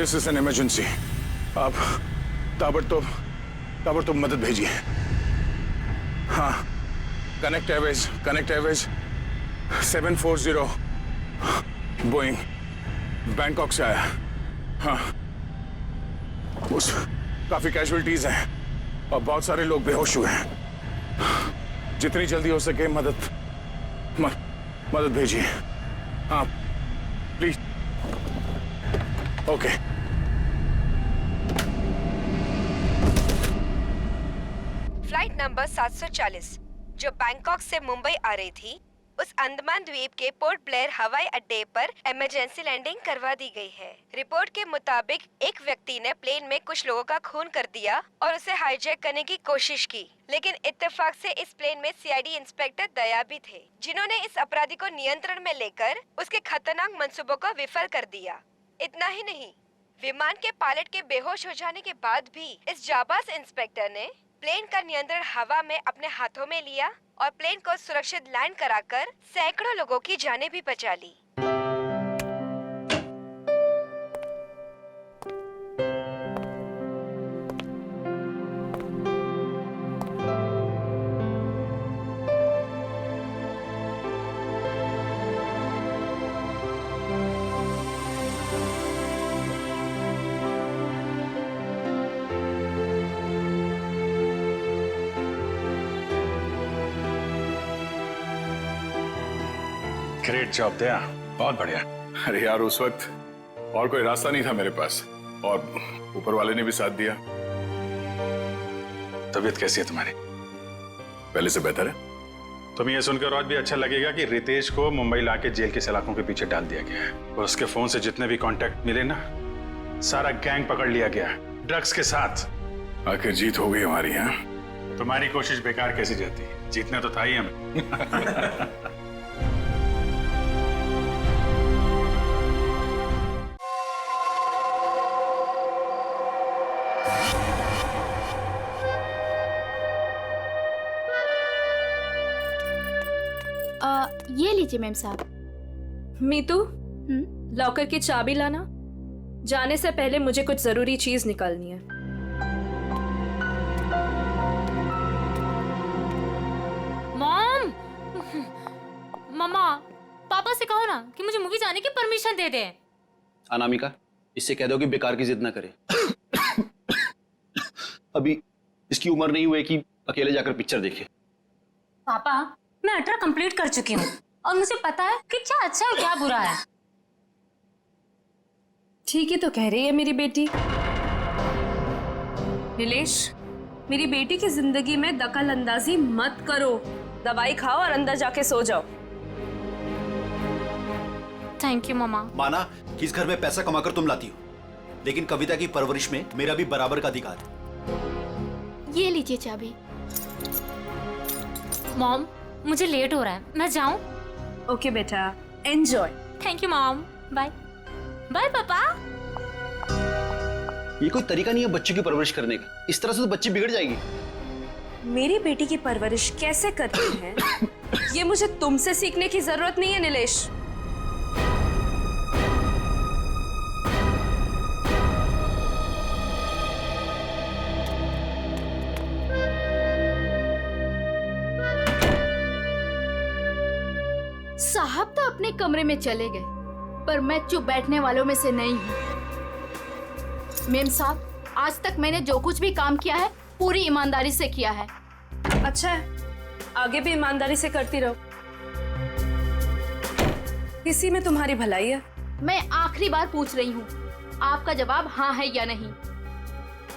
This is an emergency. आप ताबड़तोड़ मदद भेजिए। हाँ, कनेक्ट एयरवेज 740 बोइंग बैंकॉक से आया। हाँ, उस काफी कैजुअलिटीज हैं और बहुत सारे लोग बेहोश हुए हैं। जितनी जल्दी हो सके मदद भेजिए। हाँ प्लीज। ओके। फ्लाइट नंबर 740 जो बैंकॉक से मुंबई आ रही थी, उस अंडमान द्वीप के पोर्ट ब्लेयर हवाई अड्डे पर इमरजेंसी लैंडिंग करवा दी गई है। रिपोर्ट के मुताबिक एक व्यक्ति ने प्लेन में कुछ लोगों का खून कर दिया और उसे हाईजैक करने की कोशिश की, लेकिन इत्तेफाक से इस प्लेन में सीआईडी इंस्पेक्टर दया भी थे, जिन्होंने इस अपराधी को नियंत्रण में लेकर उसके खतरनाक मंसूबों को विफल कर दिया। इतना ही नहीं, विमान के पायलट के बेहोश हो जाने के बाद भी इस जाबाज इंस्पेक्टर ने प्लेन का नियंत्रण हवा में अपने हाथों में लिया और प्लेन को सुरक्षित लैंड कराकर सैकड़ों लोगों की जानें भी बचा ली। ग्रेट जॉब दया, बहुत बढ़िया। अरे यार, उस वक्त और कोई रास्ता नहीं था मेरे पास और ऊपर वाले ने भी साथ दिया। तबीयत कैसी है तुम्हारी? पहले से बेहतर है। तुम्हें यह सुनकर और भी अच्छा लगेगा कि रितेश को मुंबई लाके जेल के सलाखों के पीछे डाल दिया गया है और उसके फोन से जितने भी कांटेक्ट मिले ना, सारा गैंग पकड़ लिया गया ड्रग्स के साथ। आखिर जीत हो गई हमारी। यहाँ तुम्हारी कोशिश बेकार कैसी जाती? जीतना तो था ही हमें। ये लीजिए मैम साहब। मीतू, लॉकर की चाबी लाना। जाने से पहले मुझे कुछ जरूरी चीज निकालनी है। मॉम, मम्मा, पापा से कहो ना कि मुझे मूवी जाने की परमिशन दे दे। अनामिका, इससे कह दो कि बेकार की जिद ना करे। अभी इसकी उम्र नहीं हुई कि अकेले जाकर पिक्चर देखे। पापा, मैं 18 कंप्लीट कर चुकी हूँ और मुझे पता है कि क्या अच्छा है और क्या बुरा है। ठीक ही तो कह रही है मेरी बेटी। नीलेश, मेरी बेटी की जिंदगी में दखल अंदाजी मत करो। दवाई खाओ और अंदर जाके सो जाओ। थैंक यू मामा। माना कि इस घर में पैसा कमाकर तुम लाती हो, लेकिन कविता की परवरिश में मेरा भी बराबर का अधिकार है। ये लीजिए चाबी। मॉम, मुझे लेट हो रहा है, मैं जाऊं? ओके बेटा, enjoy. Thank you mom. Bye bye पापा। ये कोई तरीका नहीं है बच्चों की परवरिश करने का। इस तरह से तो बच्ची बिगड़ जाएगी। मेरी बेटी की परवरिश कैसे करते हैं ये मुझे तुमसे सीखने की जरूरत नहीं है नीलेश। साहब तो अपने कमरे में चले गए, पर मैं चुप बैठने वालों में से नहीं हूँ। मेम साहब, आज तक मैंने जो कुछ भी काम किया है पूरी ईमानदारी से किया है। अच्छा है, आगे भी ईमानदारी से करती रहो। इसी में तुम्हारी भलाई है। मैं आखिरी बार पूछ रही हूँ, आपका जवाब हाँ है या नहीं?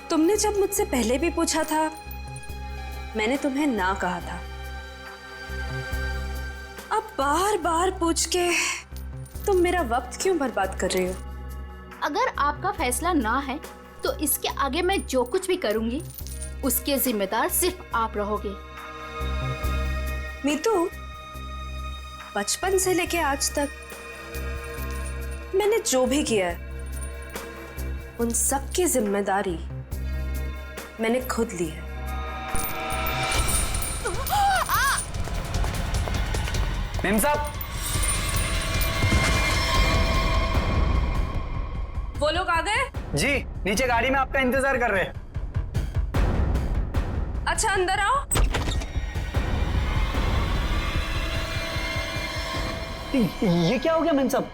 तुमने जब मुझसे पहले भी पूछा था, मैंने तुम्हें ना कहा था। अब बार बार पूछ के तुम मेरा वक्त क्यों बर्बाद कर रही हो? अगर आपका फैसला ना है तो इसके आगे मैं जो कुछ भी करूंगी उसके जिम्मेदार सिर्फ आप रहोगे। मीतू, बचपन से लेके आज तक मैंने जो भी किया है उन सब की जिम्मेदारी मैंने खुद ली है। मेम साहब, वो लोग आ गए? जी नीचे गाड़ी में आपका इंतजार कर रहे हैं। अच्छा अंदर आओ। ये क्या हो गया मैम साहब?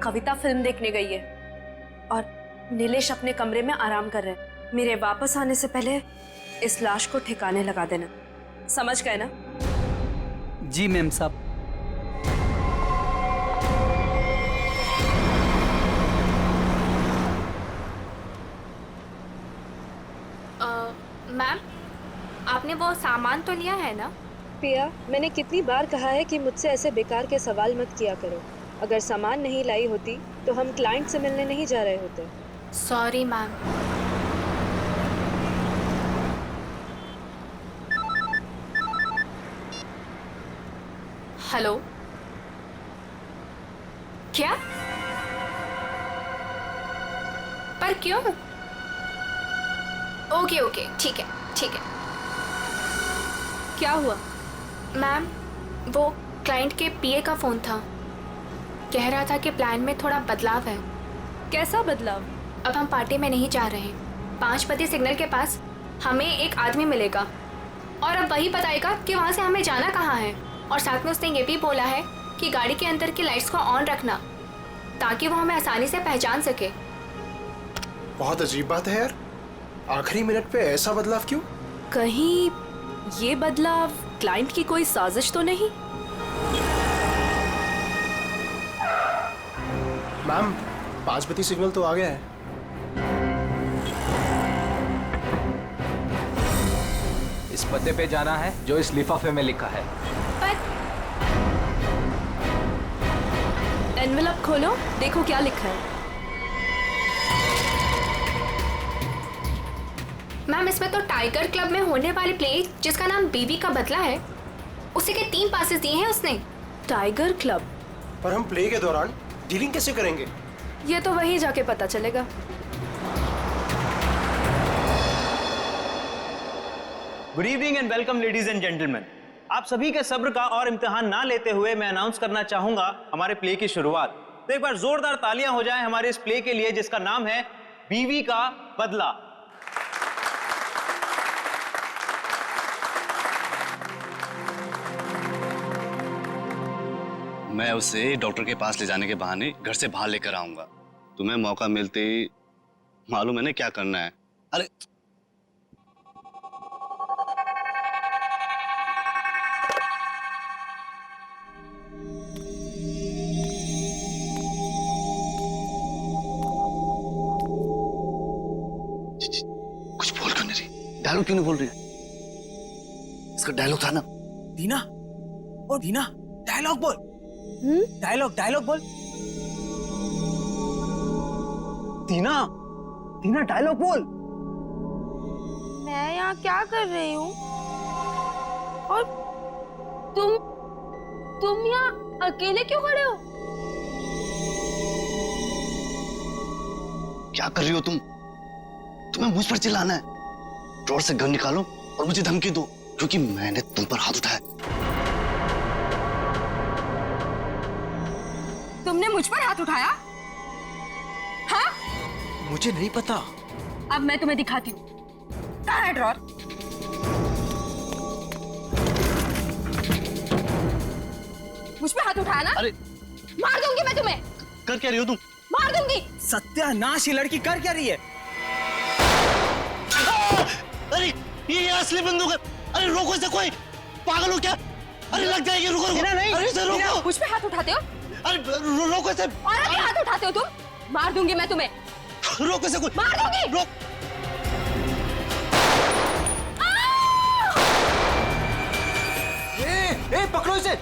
कविता फिल्म देखने गई है और नीलेश अपने कमरे में आराम कर रहे हैं। मेरे वापस आने से पहले इस लाश को ठिकाने लगा देना, समझ गए ना? जी मैम साहब। मैम आपने वो सामान तो लिया है ना? पिया, मैंने कितनी बार कहा है कि मुझसे ऐसे बेकार के सवाल मत किया करो। अगर सामान नहीं लाई होती तो हम क्लाइंट से मिलने नहीं जा रहे होते। Sorry ma'am. हेलो, क्या? पर क्यों? ओके ओके, ठीक है ठीक है। क्या हुआ? मैम वो क्लाइंट के पीए का फोन था, कह रहा था कि प्लान में थोड़ा बदलाव है। कैसा बदलाव? अब हम पार्टी में नहीं जा रहे। 5 बजे सिग्नल के पास हमें एक आदमी मिलेगा और अब वही बताएगा कि वहाँ से हमें जाना कहाँ है। और साथ में उसने ये भी बोला है कि गाड़ी के अंदर की लाइट्स को ऑन रखना ताकि वो हमें आसानी से पहचान सके। बहुत अजीब बात है यार, आखिरी मिनट पे ऐसा बदलाव क्यों? कहीं ये बदलाव क्लाइंट की कोई साजिश तो नहीं? मैम 5 बजे सिग्नल तो आ गया है। इस पते पे जाना है जो इस लिफाफे में लिखा है। एनवेलप खोलो, देखो क्या लिखा है। मैम इसमें तो टाइगर क्लब में होने वाली प्ले जिसका नाम बीवी का बदला है, उसी के 3 पासेस दिए हैं उसने। Tiger club? पर हम प्ले के दौरान डीलिंग कैसे करेंगे? ये तो वहीं जाके पता चलेगा। Good evening and welcome ladies and gentleman. आप सभी के सब्र का और इम्तिहान ना लेते हुए मैं अनाउंस करना चाहूंगा हमारे प्ले की शुरुआत। तो एक बार जोरदार तालियां हो जाएं हमारे इस प्ले के लिए जिसका नाम है बीवी का बदला। मैं उसे डॉक्टर के पास ले जाने के बहाने घर से बाहर लेकर आऊंगा। तुम्हें मौका मिलते ही मालूम है ना क्या करना है। अरे कुछ बोल क्यों नहीं रही? डायलॉग क्यों नहीं बोल रही? इसका डायलॉग था ना। दीना, ओ दीना, डायलॉग बोल। डायलॉग बोल। दीना, दीना डायलॉग बोल। मैं यहाँ क्या कर रही हूँ और तुम यहाँ अकेले क्यों खड़े हो? क्या कर रही हो तुम? तुम्हें मुझ पर चिल्लाना है? ड्रॉर से गन निकालो और मुझे धमकी दो क्योंकि मैंने तुम पर हाथ उठाया। तुमने मुझ पर हाथ उठाया? हाँ? मुझे नहीं पता। अब मैं तुम्हें दिखाती हूँ। कहाँ है ड्रॉर? मुझ पे हाथ उठाया ना? अरे मार दूंगी मैं तुम्हें। कर क्या रही हो तुम? मार दूंगी। सत्यानाश, ये लड़की कर क्या रही है? अरे ये असली बंदूक है। अरे रोको इसे, कोई पागल हो क्या? अरे लग जाएगी, रुको रुको। नहीं, अरे इसे रोको। मुझ पे हाथ उठाते हो? अरे रोको इसे। और अभी हाथ उठाते हो तुम? मार दूंगी मैं तुम्हें। रोको इसे, कोई मार दूंगी। रोक। ए पकड़ो इसे।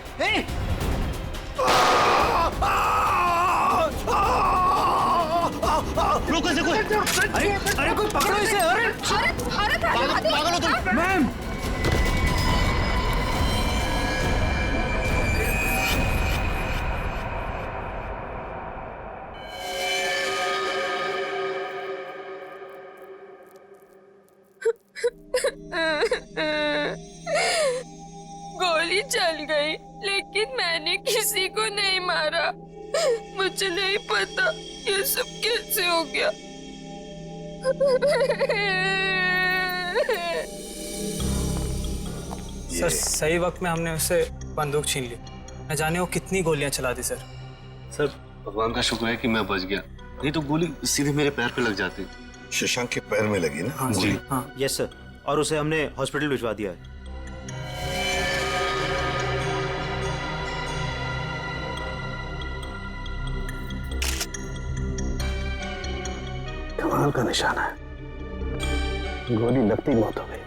रोको इसे कोई। अरे कोई पकड़ो इसे। अरे पागल हो तुम? मैम गोली चल गई लेकिन मैंने किसी को नहीं मारा। मुझे नहीं पता ये सब कैसे हो गया। सर सही वक्त में हमने उससे बंदूक छीन ली। न जाने वो कितनी गोलियां चला दी सर। सर भगवान का शुक्र है कि मैं बच गया, नहीं तो गोली सीधे मेरे पैर पे लग जाती। शशांक के पैर में लगी ना? हाँ जी हाँ। यस सर, और उसे हमने हॉस्पिटल भिजवा दिया है। कमाल का निशाना है, गोली लगती मौत हो गई,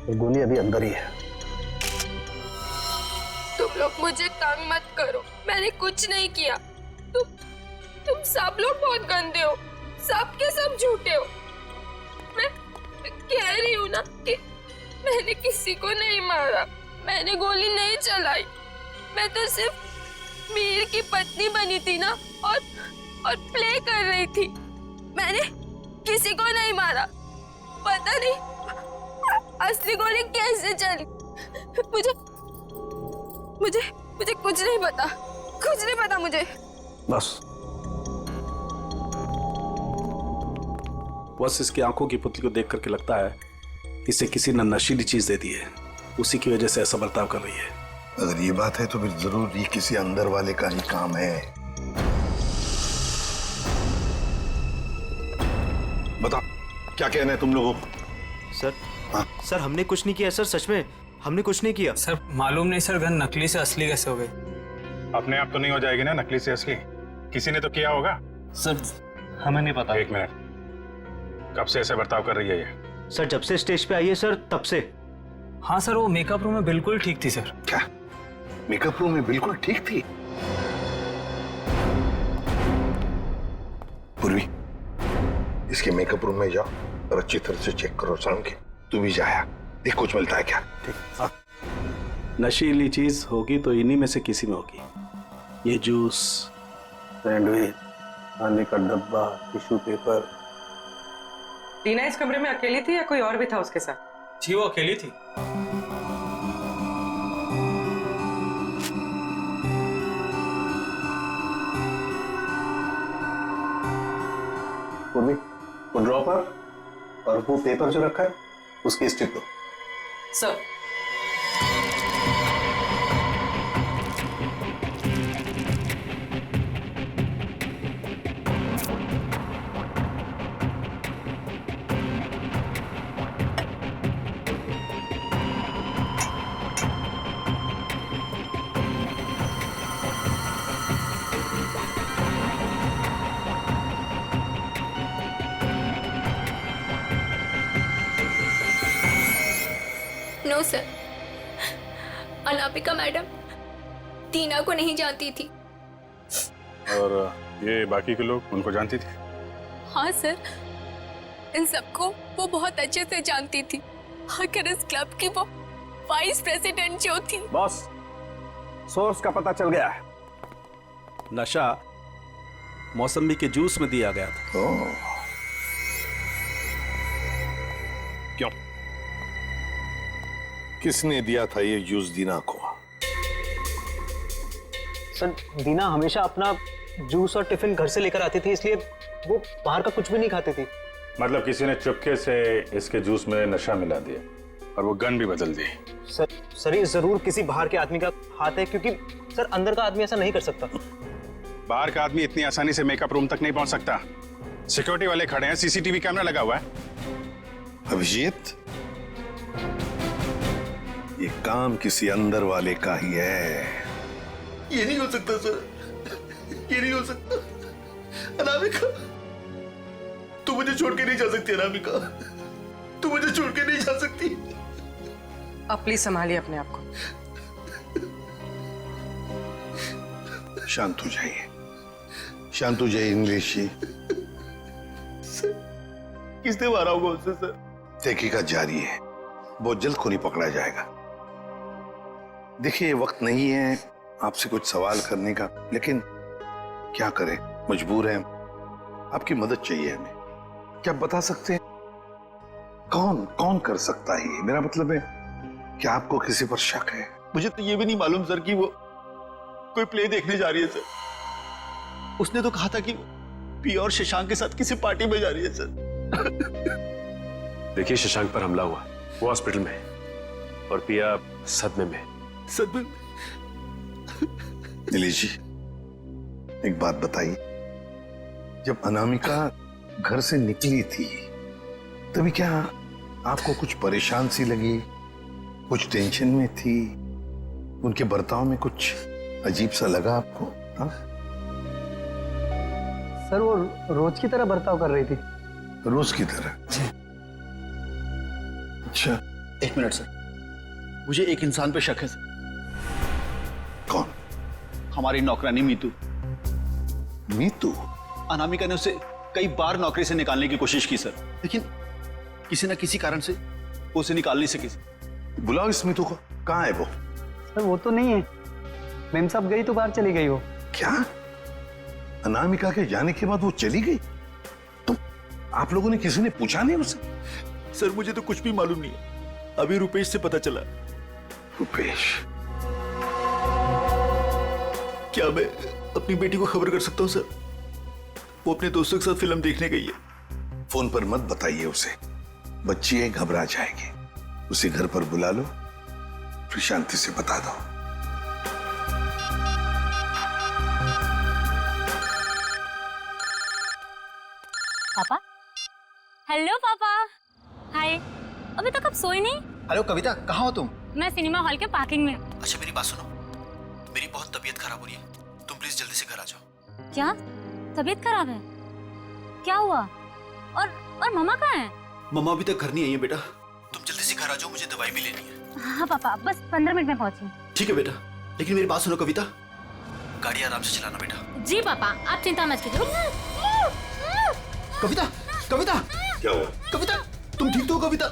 और गोली अभी अंदर ही है। तुम लोग मुझे तंग मत करो, मैंने कुछ नहीं किया। तुम सब लोग बहुत गंदे हो, सब के सब झूठे हो। मैं कह रही हूँ ना कि मैंने किसी को नहीं मारा, मैंने गोली नहीं चलाई। मैं तो सिर्फ मीर की पत्नी बनी थी ना, और प्ले कर रही थी। मैंने किसी को नहीं मारा। पता नहीं असली गोली कैसे चली। मुझे कुछ नहीं पता, कुछ नहीं पता मुझे। बस इसकी आंखों की पुतली को देख करके लगता है इसे किसी ने नशीली चीज दे दी है, उसी की वजह से ऐसा बर्ताव कर रही है। अगर ये बात है तो फिर जरूर ये किसी अंदर वाले का ही काम है। बताओ क्या कहना है तुम लोगों को? सर हमने कुछ नहीं किया सर, सच में हमने कुछ नहीं किया। सर मालूम नहीं सर, गन नकली से असली कैसे हो गई? अपने आप तो नहीं हो जाएगी ना नकली से असली, किसी ने तो किया होगा। सर हमें नहीं पता। एक मिनट, कब से ऐसे बर्ताव कर रही है ये? सर जब से स्टेज पे आई है सर, तब से। हाँ सर, वो मेकअप रूम में बिल्कुल ठीक थी सर। क्या मेकअप रूम में बिल्कुल ठीक थी? पूर्वी, इसके मेकअप रूम में जाओ और अच्छी तरह से चेक करो। शाम के तू भी जाया, देख कुछ मिलता है क्या। ठीक। नशीली चीज होगी तो इन्हीं में से किसी में होगी। ये जूस, सैंडविच, खाने का डब्बा, टिश्यू पेपर। टीना इस कमरे में अकेली थी या कोई और भी था उसके साथ? जी वो अकेली थी। पूर्वी, वो ड्रॉपर और वो पेपर जो रखा है उसकी स्ट्रिप दो। Sir no sir, Anamika madam Tina को नहीं जानती थी। और ये बाकी के लोग उनको जानती थी? हाँ सर, इन सबको वो बहुत अच्छे से जानती थी। आखिर इस क्लब की वो वाइस प्रेसिडेंट जो थी। बॉस, सोर्स का पता चल गया है। नशा मौसमी के जूस में दिया गया था। क्यों? किसने दिया था ये जूस दीना को? सर दीना हमेशा अपना जूस और टिफिन घर से लेकर आती थी, इसलिए वो बाहर का कुछ भी नहीं खाती थी। मतलब किसी ने चुपके से इसके जूस में नशा मिला दिया और वो गन भी बदल दी। सर ये जरूर किसी बाहर के आदमी का हाथ है, क्योंकि सर अंदर का आदमी ऐसा नहीं कर सकता। बाहर का आदमी इतनी आसानी से मेकअप रूम तक नहीं पहुंच सकता। सिक्योरिटी वाले खड़े हैं, सीसीटीवी कैमरा लगा हुआ है। अभिजीत, ये काम किसी अंदर वाले का ही है। ये नहीं हो सकता सर, ये नहीं हो सकता। अनामिका, तू मुझे छोड़ के नहीं जा सकती। अनामिका, तू मुझे छोड़ के नहीं जा सकती। अब प्लीज संभालिए अपने आप को। शांत हो जाइए, शांत हो जाइए इंग्लिश जी। किसने मारा होगा उससे सर? तहकीकात जारी है, बहुत जल्द खूनी पकड़ा जाएगा। देखिए वक्त नहीं है आपसे कुछ सवाल करने का, लेकिन क्या करें, मजबूर हैं। आपकी मदद चाहिए हमें। क्या आप बता सकते हैं कौन कौन कर सकता है ये? मेरा मतलब है क्या आपको किसी पर शक है? मुझे तो ये भी नहीं मालूम सर कि वो कोई प्ले देखने जा रही है सर। उसने तो कहा था कि पिया और शशांक के साथ किसी पार्टी में जा रही है सर। देखिए, शशांक पर हमला हुआ, वो हॉस्पिटल में है और पिया सदमे में। सदमे? नीलेश जी, एक बात बताइए, जब अनामिका घर से निकली थी तभी क्या आपको कुछ परेशान सी लगी, कुछ टेंशन में थी, उनके बर्ताव में कुछ अजीब सा लगा आपको? हाँ सर, वो रोज की तरह बर्ताव कर रही थी। रोज की तरह? अच्छा। एक मिनट सर, मुझे एक इंसान पे शक है सर। कौन? हमारी नौकरानी मीतू। मीतू? अनामिका ने उसे कई बार नौकरी से निकालने की कोशिश की सर, लेकिन किसी न किसी कारण से वो उसे निकाल नहीं सकी। बुलाओ इस मीतू को। कहाँ है वो? सर वो तो नहीं है, मेम साहब गई तो बाहर चली गई वो। क्या? अनामिका के जाने के बाद वो चली गई? तो आप लोगों ने किसी ने पूछा नहीं उसे? सर मुझे तो कुछ भी मालूम नहीं है, अभी रुपेश से पता चला। रुपेश? क्या मैं अपनी बेटी को खबर कर सकता हूँ सर? वो अपने दोस्तों के साथ फिल्म देखने गई है। फोन पर मत बताइए उसे, बच्ची है, घबरा जाएगी। उसे घर पर बुला लो, फिर शांति से बता दो। पापा? हेलो पापा। हाय। अभी तक आप सोए नहीं? हेलो कविता, कहाँ हो तुम? मैं सिनेमा हॉल के पार्किंग में। अच्छा मेरी बात सुनो, मेरी बहुत तबीयत खराब हो रही है, तुम प्लीज जल्दी से घर आ जाओ। क्या तबीयत खराब है? क्या हुआ? और मम्मा कहाँ है? मम्मा अभी तक घर नहीं आई है बेटा, तुम जल्दी से घर आ जाओ, मुझे दवाई भी लेनी है। हाँ पापा, बस 15 मिनट में पहुंची। ठीक है बेटा, लेकिन मेरी बात सुनो कविता, गाड़ी आराम से चलाना बेटा। जी पापा, आप चिंता मत कीजिए। कविता, कविता, क्या हुआ? कविता, तुम ठीक तो हो कविता?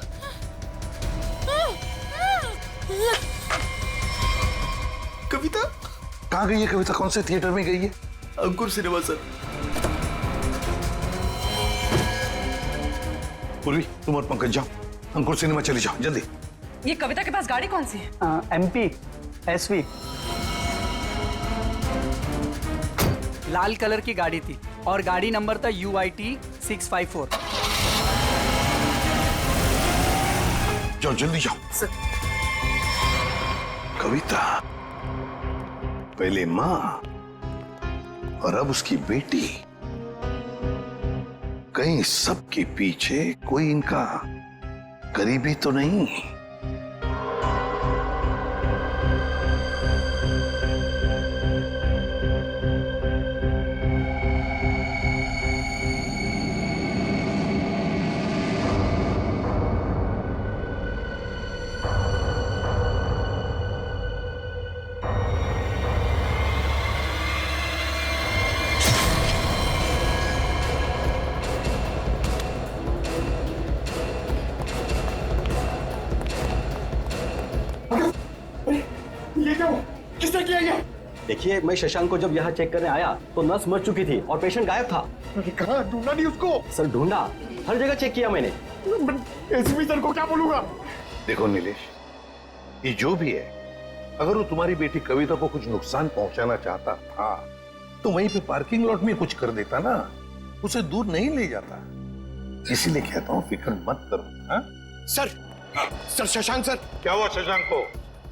कविता कहाँ गई है? कविता कौन से थिएटर में गई है? अंकुर सिनेमा सर। पूर्वी, तुम और पंकज जाओ, अंकुर सिनेमा चले जाओ जल्दी। ये कविता के पास गाड़ी कौन सी है? MP SV। लाल कलर की गाड़ी थी और गाड़ी नंबर था UIT 654। जाओ जल्दी जाओ। कविता, पहले माँ और अब उसकी बेटी, कहीं सबके पीछे कोई इनका करीबी तो नहीं? किसने किया ये? देखिए, मैं शशांक को जब यहाँ चेक करने आया तो नर्स मर चुकी थी और पेशेंट गायब था। कहाँ ढूंढा नहीं उसको? सर ढूंढा, हर जगह चेक किया मैंने। एसपी सर को क्या बोलूंगा? देखो नीलेश, ये जो भी है, अगर वो तुम्हारी बेटी कविता को कुछ नुकसान पहुंचाना चाहता था तो वहीं पे पार्किंग लॉट में कुछ कर देता ना, उसे दूर नहीं ले जाता। इसीलिए कहता हूँ फिक्र मत करो। हाँ? Sir, sir Shashank sir. क्या हुआ शशांक को?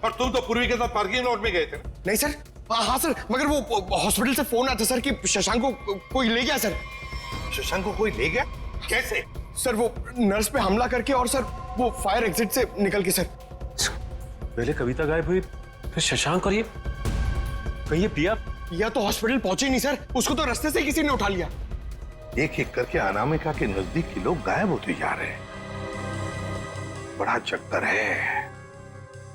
और तुम तो पूर्वी के साथ पार्किंग लॉट में गए थे। नहीं सर, हाँ सर, मगर वो हॉस्पिटल से फोन आया था सर कि शशांक को कोई ले गया सर। शशांक को कोई ले गया? कैसे? सर वो नर्स पे हमला करके और सर वो फायर एग्जिट से निकल के सर। पहले कविता गायब हुई, फिर शशांक, और ये कहीं पिया? पिया तो हॉस्पिटल पहुंचे ही नहीं सर, उसको तो रास्ते से किसी ने उठा लिया। एक एक करके अनामिका के नजदीक के लोग गायब होते जा रहे हैं। बड़ा चक्कर है,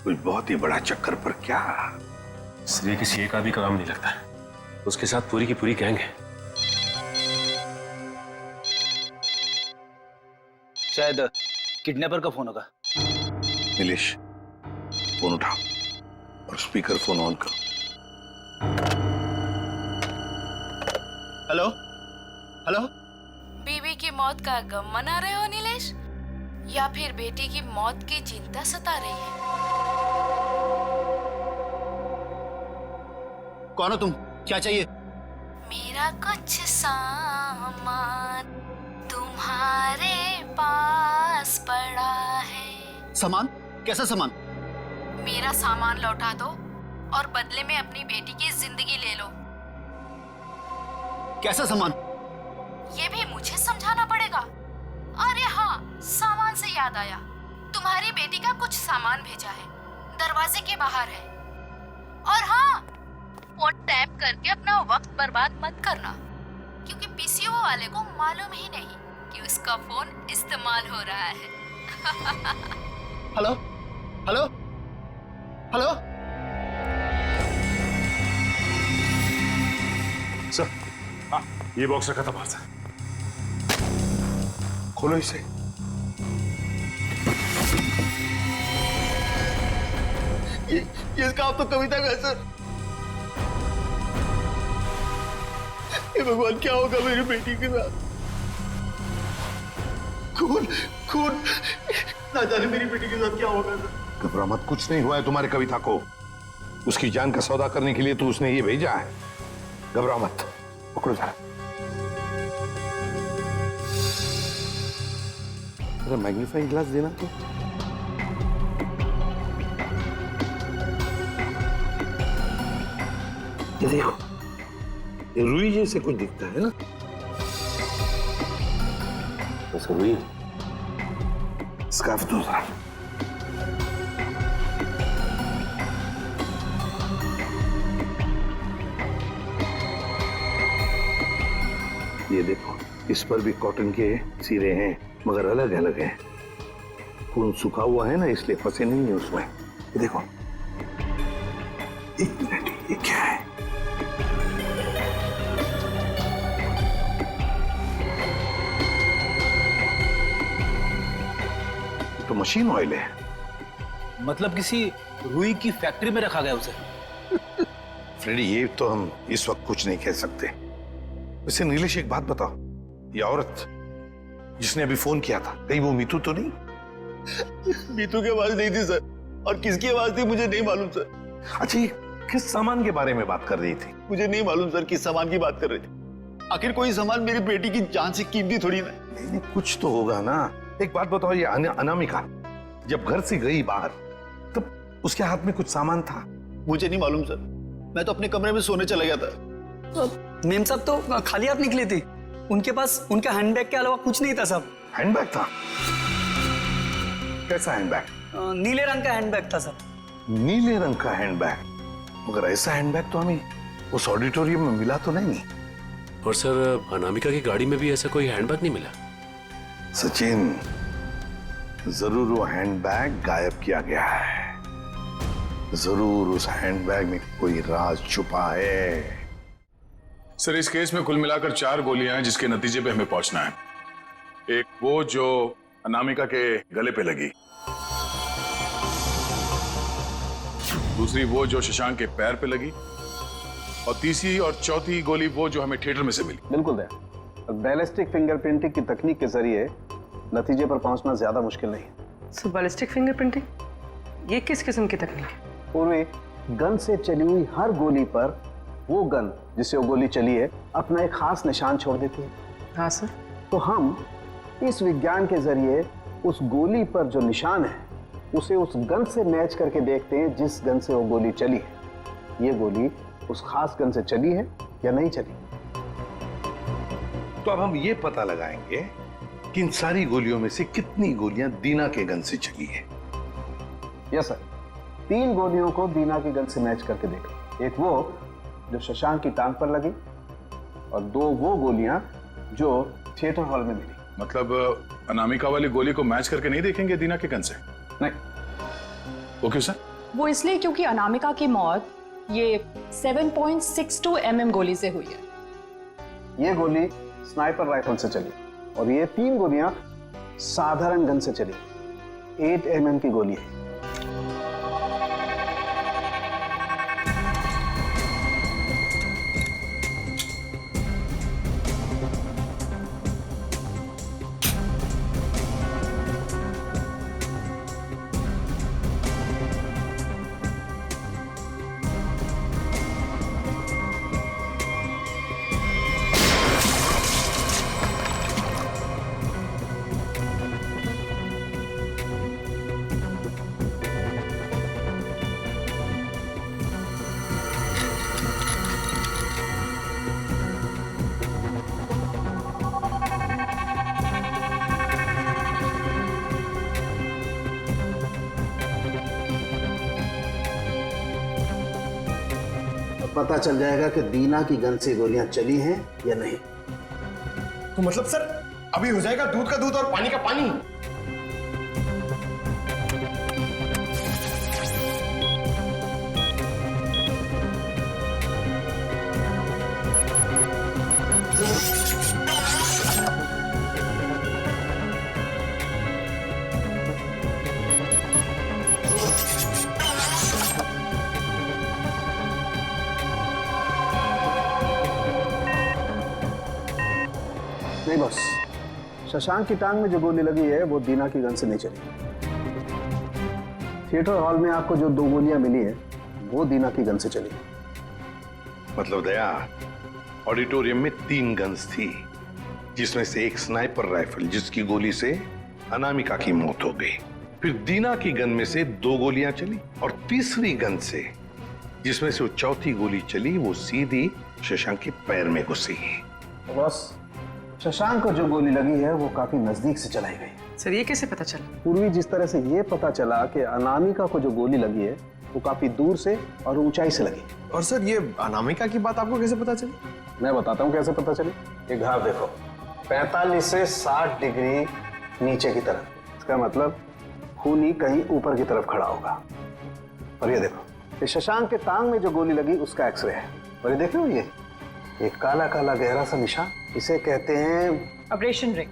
कुछ बहुत ही बड़ा चक्कर। पर क्या? इसलिए किसी एक आदमी का काम नहीं लगता, उसके साथ पूरी की पूरी गैंग है। शायद किडनैपर का फोन होगा। नीलेश, फोन उठाओ और स्पीकर फोन ऑन करो। Hello hello. बीवी की मौत का गम मना रहे हो नीलेश, या फिर बेटी की मौत की चिंता सता रही है? कौन हो तुम? क्या चाहिए? मेरा कुछ सामान तुम्हारे पास पड़ा है। सामान? कैसा सामान? मेरा सामान लौटा दो और बदले में अपनी बेटी की जिंदगी ले लो। कैसा सामान? ये भी मुझे समझाना पड़ेगा। अरे हाँ, सामान से याद आया, तुम्हारी बेटी का कुछ सामान भेजा है, दरवाजे के बाहर है। और हाँ, फोन टैप करके अपना वक्त बर्बाद मत करना, क्योंकि पीसीओ वाले को मालूम ही नहीं कि उसका फोन इस्तेमाल हो रहा है। हेलो हेलो हेलो सर, हाँ, ये बॉक्स रखा था बाहर से। खोलो इसे। ये इसका आप तो कविता का है सर। हे भगवान, क्या होगा मेरी बेटी के साथ? खून खून, ना जाने मेरी बेटी के साथ क्या होगा सर। घबरा मत, कुछ नहीं हुआ है तुम्हारी कविता को। उसकी जान का सौदा करने के लिए तो उसने ये भेजा है। घबरा मत, पकड़ो जरा। अरे मैग्नीफाइंग ग्लास देना तो। ये देखो, ये रुई जैसे कुछ दिखता है ना? वैसे रुई। स्कार्फ दो जरा। ये देखो, इस पर भी कॉटन के सिरे हैं, मगर अलग अलग हैं। खून सूखा हुआ है ना, इसलिए फंसे नहीं है उसमें। ये देखो। एक मिनट, ये क्या है? तो मशीन ऑयल है। मतलब किसी रुई की फैक्ट्री में रखा गया उसे? फ्रेडी, ये तो हम इस वक्त कुछ नहीं कह सकते। वैसे नीलेश, एक बात बताओ, ये औरत जिसने अभी फोन किया था, कहीं वो मीतू तो नहीं? मीतू की आवाज नहीं थी सर, और किसकी आवाज थी मुझे नहीं मालूम सर। अच्छा, ये किस सामान के बारे में बात कर रही थी? मुझे नहीं मालूम सर किस सामान की बात कर रही थी। आखिर कोई सामान मेरी बेटी की जान से कीमती थोड़ी ना। नहीं, कुछ तो होगा ना। एक बात बताओ, ये अनामिका जब घर से गई बाहर, तब उसके हाथ में कुछ सामान था? मुझे नहीं मालूम सर, मैं तो अपने कमरे में सोने चला गया था। मेम साहब तो खाली हाथ निकली थी, उनके पास उनका हैंडबैग के अलावा कुछ नहीं था साहब। हैंडबैग था? कैसा हैंडबैग? नीले रंग का हैंडबैग था सर। नीले रंग का हैंडबैग? मगर ऐसा हैंडबैग तो हमें उस ऑडिटोरियम में मिला तो नहीं। और सर, अनामिका की गाड़ी में भी ऐसा कोई हैंडबैग नहीं मिला। सचिन, जरूर वो हैंडबैग गायब किया गया है। जरूर उस हैंडबैग में कोई राज छुपा है। सर, इस केस में कुल मिलाकर 4 गोलियां हैं जिसके नतीजे पे हमें पहुंचना है। एक वो जो अनामिका के गले पे लगी, दूसरी वो जो शशांक के पैर पे लगी, और तीसरी और चौथी गोली वो जो हमें थिएटर में से मिली। बिल्कुल दया। बैलिस्टिक फिंगरप्रिंटिंग की तकनीक के जरिए नतीजे पर पहुंचना ज्यादा मुश्किल नहीं है। सो बैलिस्टिक फिंगरप्रिंटिंग, ये किस किस्म की तकनीक है? पूर्वी गन से चली हुई हर गोली पर वो गन जिससे वो गोली चली है अपना एक खास निशान छोड़ देती है। हाँ सर। तो हम इस विज्ञान के जरिए उस गोली पर जो निशान है उसे उस गन से मैच करके देखते हैं जिस गन से वो गोली चली है। ये गोली उस खास गन से चली है या नहीं चली। तो अब हम ये पता लगाएंगे कि इन सारी गोलियों में से कितनी गोलियां दीना के गन से चली है। यस सर, 3 गोलियों को दीना के गन से मैच करके देखा। एक वो जो शशांक की टांग पर लगी, और 2 वो गोलियां जो थिएटर हॉल में मिली। मतलब अनामिका वाली गोली को मैच करके नहीं देखेंगे दीना के गन से? नहीं। वो क्यों सर? वो इसलिए क्योंकि अनामिका की मौत ये 7.62 mm गोली से हुई है। ये गोली स्नाइपर राइफल से चली, और ये 3 गोलियां साधारण गन से चली। 8 mm की गोली है। पता चल जाएगा कि दीना की गन से गोलियां चली हैं या नहीं। तो मतलब सर अभी हो जाएगा दूध का दूध और पानी का पानी। नहीं बॉस, शशांक की टांग में जो गोली लगी है वो दीना की गन से नहीं चली। थिएटर हॉल में आपको जो 2 गोलियां मिली है वो दीना की गन से चली। मतलब दया, ऑडिटोरियम में 3 गन्स थी, जिसमें से एक स्नाइपर राइफल जिसकी गोली से अनामिका की मौत हो गई। फिर दीना की गन में से 2 गोलियां चली और तीसरी गन से जिसमें से वो चौथी गोली चली वो सीधी शशांक के पैर में घुसी। बॉस, शशांक को जो गोली लगी है वो काफी नजदीक से चलाई गई। सर ये कैसे पता चला? पूर्वी जिस तरह से ये पता चला कि अनामिका को जो गोली लगी है वो काफी दूर से और ऊंचाई से लगी। और सर ये अनामिका की बात आपको कैसे पता चली? मैं बताता हूँ कैसे पता चली। ये घाव देखो, 45 से 60 डिग्री नीचे की तरफ, इसका मतलब खूनी कहीं ऊपर की तरफ खड़ा होगा। और ये देखो, ये शशांक के टांग में जो गोली लगी उसका एक्सरे है। और ये देखो, ये काला काला गहरा सा निशान, इसे कहते हैं अब्रेशन रिंग।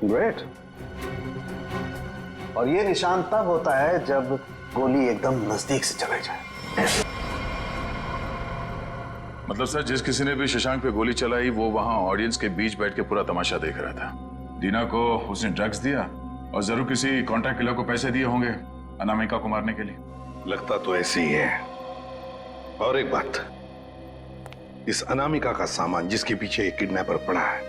ग्रेट। और ये निशान तब होता है जब गोली एकदम नजदीक से चलाई जाए। मतलब सर, जिस किसी ने भी शशांक पे गोली चलाई वो वहां ऑडियंस के बीच बैठ के पूरा तमाशा देख रहा था। दीना को उसने ड्रग्स दिया और जरूर किसी कॉन्ट्रैक्ट किलर को पैसे दिए होंगे अनामिका को मारने के लिए। लगता तो ऐसे ही है। और एक बात, इस अनामिका का सामान जिसके पीछे एक किडनैपर पड़ा है,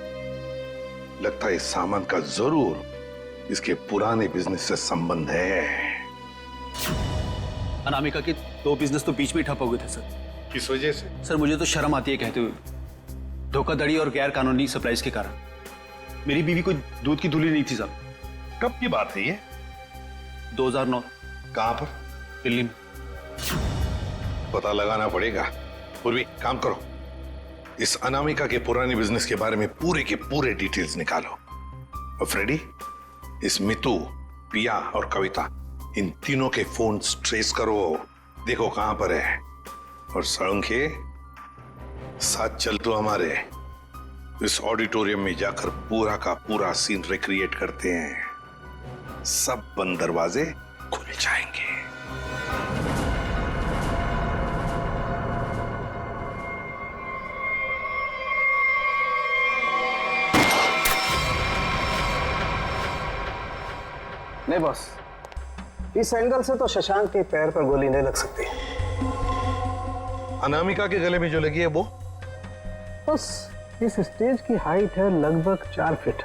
लगता है इस सामान का जरूर इसके पुराने बिजनेस से संबंध है। अनामिका के 2 बिजनेस तो बीच में ठप हो गए थे सर। किस वजह से? सर मुझे तो शर्म आती है कहते हुए, धोखाधड़ी और गैर कानूनी सप्लाईज के कारण। मेरी बीवी कोई दूध की धुली नहीं थी साहब। कब की बात है ये? 2009। कहां पर? दिल्ली में। पता लगाना पड़ेगा। पूर्वी काम करो, इस अनामिका के पुराने बिजनेस के बारे में पूरे के पूरे डिटेल्स निकालो। और फ्रेडी, इस मितू, पिया और कविता, इन तीनों के फोन ट्रेस करो, देखो कहां पर है। और सड़ंखे, साथ चल तो हमारे, इस ऑडिटोरियम में जाकर पूरा का पूरा सीन रिक्रिएट करते हैं। सब बंद दरवाजे खुल जाएंगे। नहीं बॉस, इस एंगल से तो शशांक के पैर पर गोली नहीं लग सकती। अनामिका के गले में जो लगी है वो? बस इस स्टेज की हाइट है लगभग 4 फीट।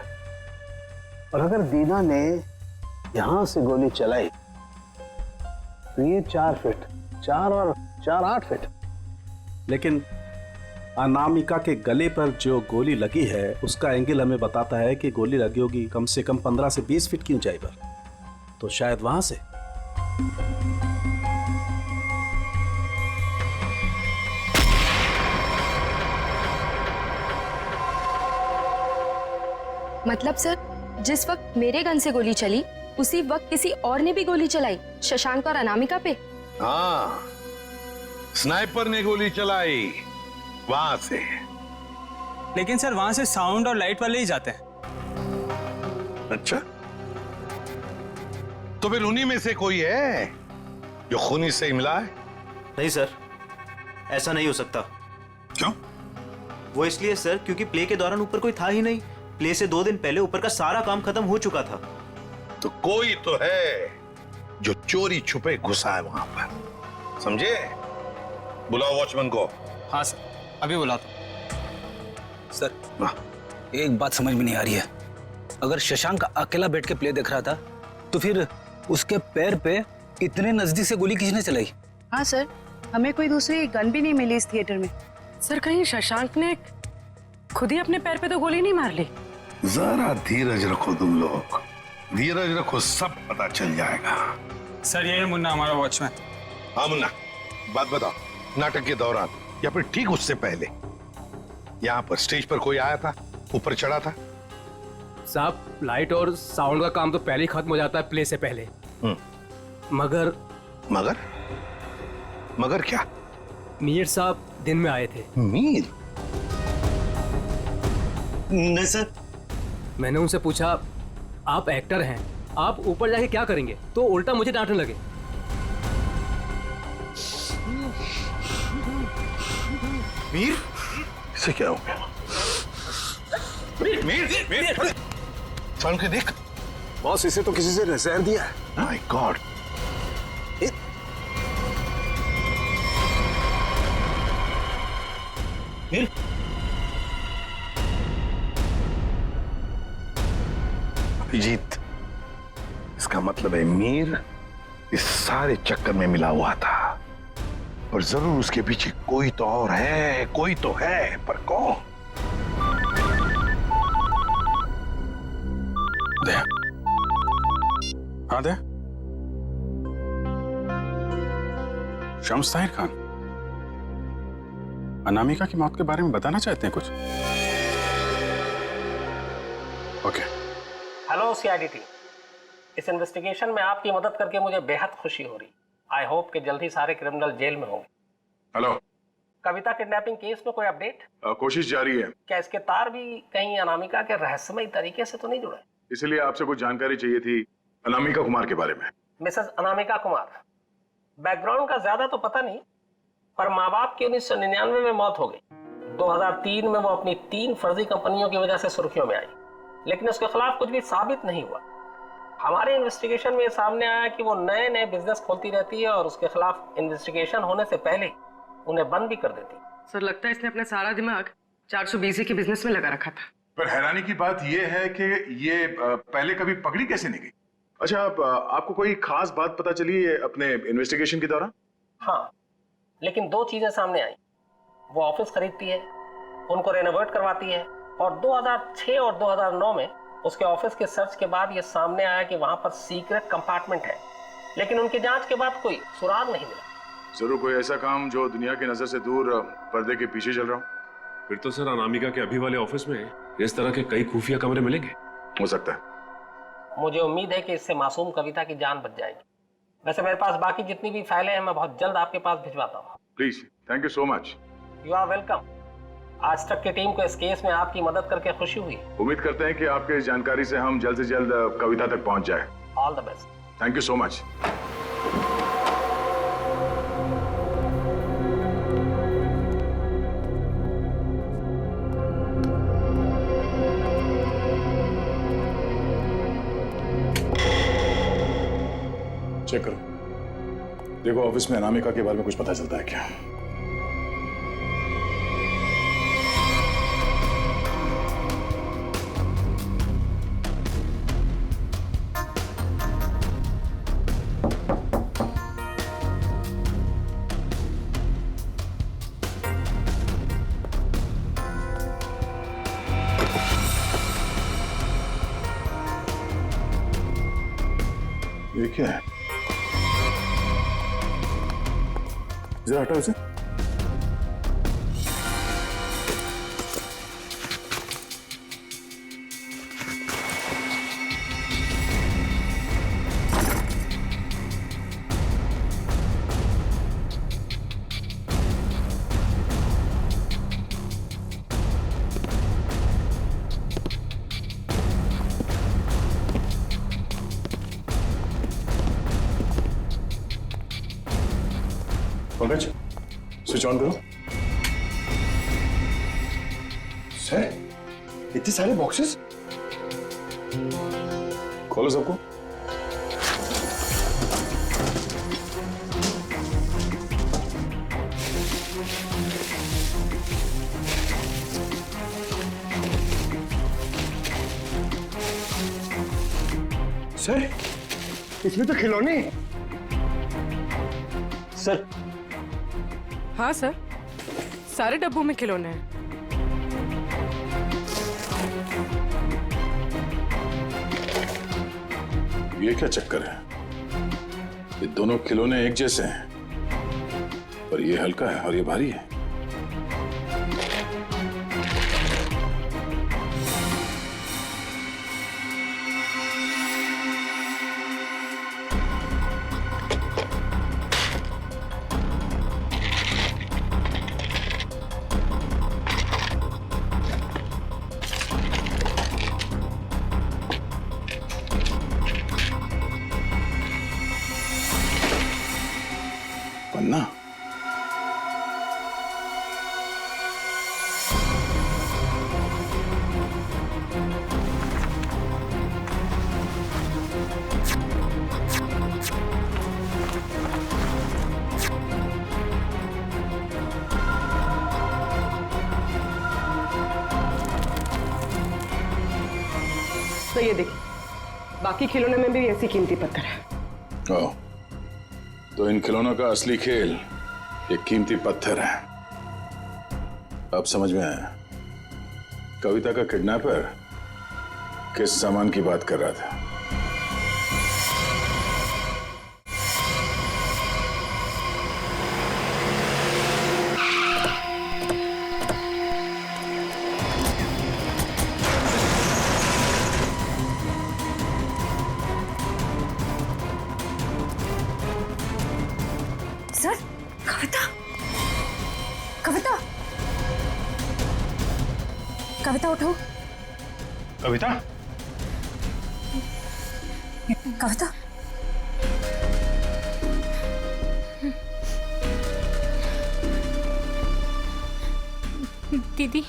और अगर दीना ने यहां से गोली चलाई तो ये 4 फीट, 4 और 4 8 फीट। लेकिन अनामिका के गले पर जो गोली लगी है उसका एंगल हमें बताता है कि गोली लगी होगी कम से कम 15 से 20 फीट की ऊंचाई पर। तो शायद वहां से। मतलब सर, जिस वक्त मेरे गन से गोली चली उसी वक्त किसी और ने भी गोली चलाई शशांक और अनामिका पे। हाँ, स्नाइपर ने गोली चलाई वहां से। लेकिन सर वहां से साउंड और लाइट वाले ही जाते हैं। अच्छा, तो फिर उन्हीं में से कोई है जो खूनी से मिला है? नहीं सर, ऐसा नहीं हो सकता। क्यों? वो इसलिए सर क्योंकि प्ले के दौरान ऊपर कोई था ही नहीं। प्ले से 2 दिन पहले ऊपर का सारा काम खत्म हो चुका था। तो कोई तो है जो चोरी छुपे घुसा है वहां पर, समझे? बुलाओ वॉचमैन को। हाँ सर, अभी बुलाता। सर, एक बात समझ में नहीं आ रही है। अगर शशांक अकेला बैठ के प्ले देख रहा था तो फिर उसके पैर पे इतने नजदीक से गोली किसने चलाई? हाँ सर, हमें कोई दूसरी गन भी नहीं मिली इस थिएटर में। सर, कहीं शशांक ने खुद ही अपने पैर पे तो गोली नहीं मार ली? जरा धीरज रखो तुम लोग, धीरज रखो, सब पता चल जाएगा। सर ये है मुन्ना, हमारा वॉचमैन। हाँ मुन्ना, बात बताओ। नाटक के दौरान या फिर ठीक उससे पहले यहाँ पर स्टेज पर कोई आया था, ऊपर चढ़ा था? साहब लाइट और साउंड का काम तो पहले ही खत्म हो जाता है प्ले से पहले। मगर मगर मगर क्या? मीर साहब दिन में आए थे। मीर? नहीं सर। मैंने उनसे पूछा आप एक्टर हैं, आप ऊपर जाके क्या करेंगे, तो उल्टा मुझे डांटने लगे। मीर? इसे क्या हो गया? मीर साउंड के देख। बॉस इसे तो किसी से नजर दिया है। My God. मीर? अभिजीत, इसका मतलब है मीर इस सारे चक्कर में मिला हुआ था, पर जरूर उसके पीछे कोई तो और है, कोई तो है, पर कौन? दे। हाँ दे। शम्स ताहिर खान, अनामिका की मौत के बारे में बताना चाहते हैं कुछ? ओके। हेलो सीआईडी टीम, इस इन्वेस्टिगेशन में आपकी मदद करके मुझे बेहद खुशी हो रही। आई होप कि जल्द ही सारे क्रिमिनल जेल में होंगे। हेलो, कविता किडनैपिंग केस में कोई अपडेट? कोशिश जारी है। क्या इसके तार भी कहीं अनामिका के रहस्यमय तरीके से तो नहीं जुड़े? इसलिए आपसे कुछ जानकारी चाहिए थी अनामिका कुमार के बारे में। मिसेस अनामिका कुमार, बैकग्राउंड का ज्यादा तो पता नहीं, पर माँ बाप की 1999 में मौत हो गई। 2003 में वो अपनी 3 फर्जी कंपनियों की वजह से सुर्खियों में आई, लेकिन उसके खिलाफ कुछ भी साबित नहीं हुआ। हमारे इन्वेस्टिगेशन में सामने आया कि वो नए नए बिजनेस खोलती रहती है और उसके खिलाफ इन्वेस्टिगेशन होने से पहले उन्हें बंद भी कर देती। सर लगता है इसने अपना सारा दिमाग 420 के बिजनेस में लगा रखा था। पर हैरानी की बात यह है कि ये पहले कभी पकड़ी कैसे नहीं गई? अच्छा, आपको कोई खास बात पता चली है अपने इन्वेस्टिगेशन के दौरान? हाँ, लेकिन 2 चीजें सामने आई। वो ऑफिस खरीदती है, उनको रेनोवेट करवाती है, और 2006 और 2009 में उसके ऑफिस के सर्च के बाद ये सामने आया कि वहां पर सीक्रेट कंपार्टमेंट है, लेकिन उनकी जांच के बाद कोई सुराग नहीं मिला। जरूर कोई ऐसा काम जो दुनिया की नजर से दूर पर्दे के पीछे चल रहा हो। फिर तो सर अनामिका के अभी वाले ऑफिस में इस तरह के कई खुफिया कमरे मिलेंगे। हो सकता है। मुझे उम्मीद है कि इससे मासूम कविता की जान बच जाएगी। वैसे मेरे पास बाकी जितनी भी फाइलें हैं मैं बहुत जल्द आपके पास भिजवाता हूँ। Please, thank you so much. You are welcome. आज तक की टीम को इस केस में आपकी मदद करके खुशी हुई। उम्मीद करते हैं कि आपके इस जानकारी से हम जल्द से जल्द कविता तक पहुंच जाए। All the best. Thank you so much. Check करो, देखो ऑफिस में अनामिका के बारे में कुछ पता चलता है क्या? ये क्या है? जरा हटाओ इसे। पंकज, स्विच ऑन करो। सर, इतने सारे बॉक्सेस? खोलो सबको। सर, इसमें तो खिलौने। सर। हाँ सर, सारे डब्बों में खिलौने हैं। ये क्या चक्कर है? ये दोनों खिलौने एक जैसे हैं। पर ये हल्का है और ये भारी है। पन्ना? तो ये देखिए, बाकी खिलौने में भी ऐसी कीमती पत्थर है। ओह, तो इन खिलौनों का असली खेल ये कीमती पत्थर है। अब समझ में आया। कविता का किडनैपर किस सामान की बात कर रहा था। सर, कविता, कविता, कविता उठो। कविता? कविता, दीदी,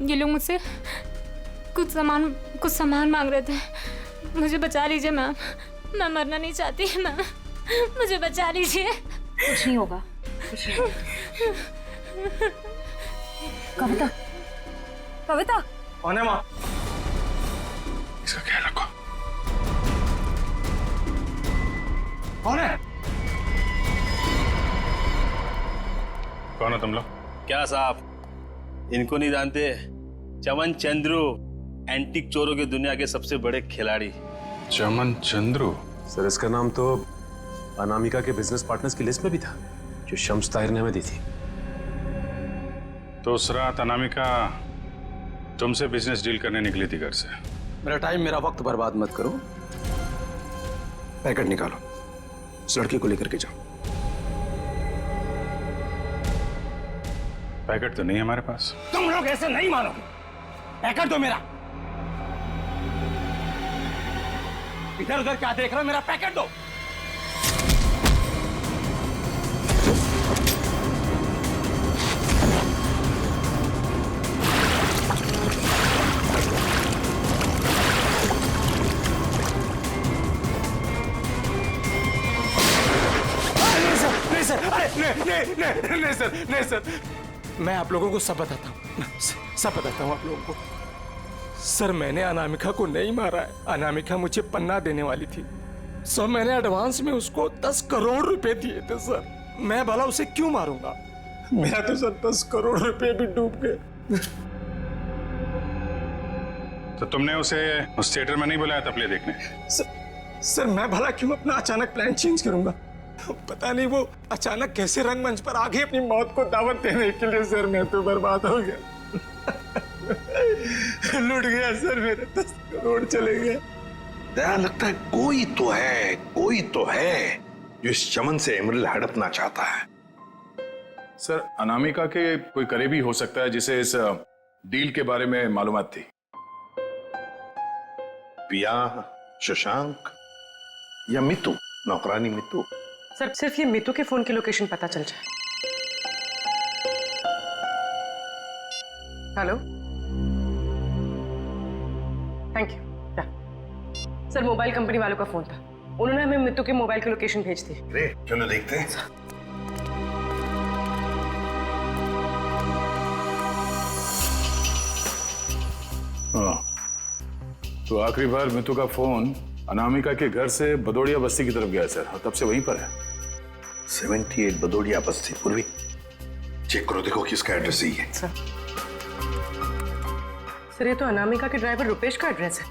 ये लोग मुझसे कुछ सामान मांग रहे थे। मुझे बचा लीजिए मैम, मैं मरना नहीं चाहती मैम, मुझे बचा लीजिए। कुछ नहीं होगा, कुछ नहीं होगा। कविता, कविता, कौन है माँ? इसका ख्याल रखो। कौन है? कौन हो तुम लोग? क्या साहब, इनको नहीं जानते? चमन चंद्रू, एंटीक चोरों की दुनिया के सबसे बड़े खिलाड़ी। चमन चंद्रू? सर, इसका नाम तो अनामिका के बिजनेस पार्टनर्स की लिस्ट में भी था, जो शम्स ताहिर ने हमें दी थी। तो उस रात अनामिका तुमसे बिजनेस डील करने निकली थी घर से। मेरा टाइम, मेरा वक्त बर्बाद मत करो। पैकेट निकालो, उस लड़की को लेकर के जाओ। पैकेट तो नहीं है हमारे पास। तुम लोग ऐसे नहीं मानोगे। पैकेट दो मेरा। इधर उधर क्या देख रहे हो? मेरा पैकेट दो। नहीं सर, मैं आप लोगों को सब बताता हूँ, सब बताता हूँ आप लोगों को। सर, मैंने अनामिका को नहीं मारा है। अनामिका मुझे पन्ना देने वाली थी। सर, मैंने एडवांस में उसको 10 करोड़ रुपए दिए थे सर। मैं भला उसे क्यों मारूंगा? मेरा तो सर 10 करोड़ रुपए भी डूब गए। तो तुमने उसे उस थिएटर में नहीं बुलाया था प्ले देखने? सर, मैं भला क्यों अपना अचानक प्लान चेंज करूंगा? पता नहीं वो अचानक कैसे रंगमंच पर आ गई अपनी मौत को दावत देने के लिए। सर, मैं तो बर्बाद हो गया। लुट गया सर, मेरे 10 करोड़ चले गए। दया, लगता है कोई तो है जो इस चमन से एमरल्ड हड़पना चाहता है। सर, अनामिका के कोई करीबी हो सकता है जिसे इस डील के बारे में मालूमात थी। पिया, शशांक या मितू, नौकरानी मितू। सर, सिर्फ ये मितू के फोन की लोकेशन पता चल जाए। Hello, thank you. Sir, mobile company वालों का फोन था, उन्होंने हमें मितू के मोबाइल की लोकेशन भेज दी। ग्रेट, क्यों ना देखते हैं। हाँ, तो आखिरी बार मितू का फोन अनामिका के घर से बदौड़िया बस्ती की तरफ गया सर, और तब से वहीं पर है। 78 बदौड़िया बस्ती। पूर्वी, चेक करो, देखो किसका एड्रेस ही है। सर, ये तो अनामिका के ड्राइवर रुपेश का एड्रेस है।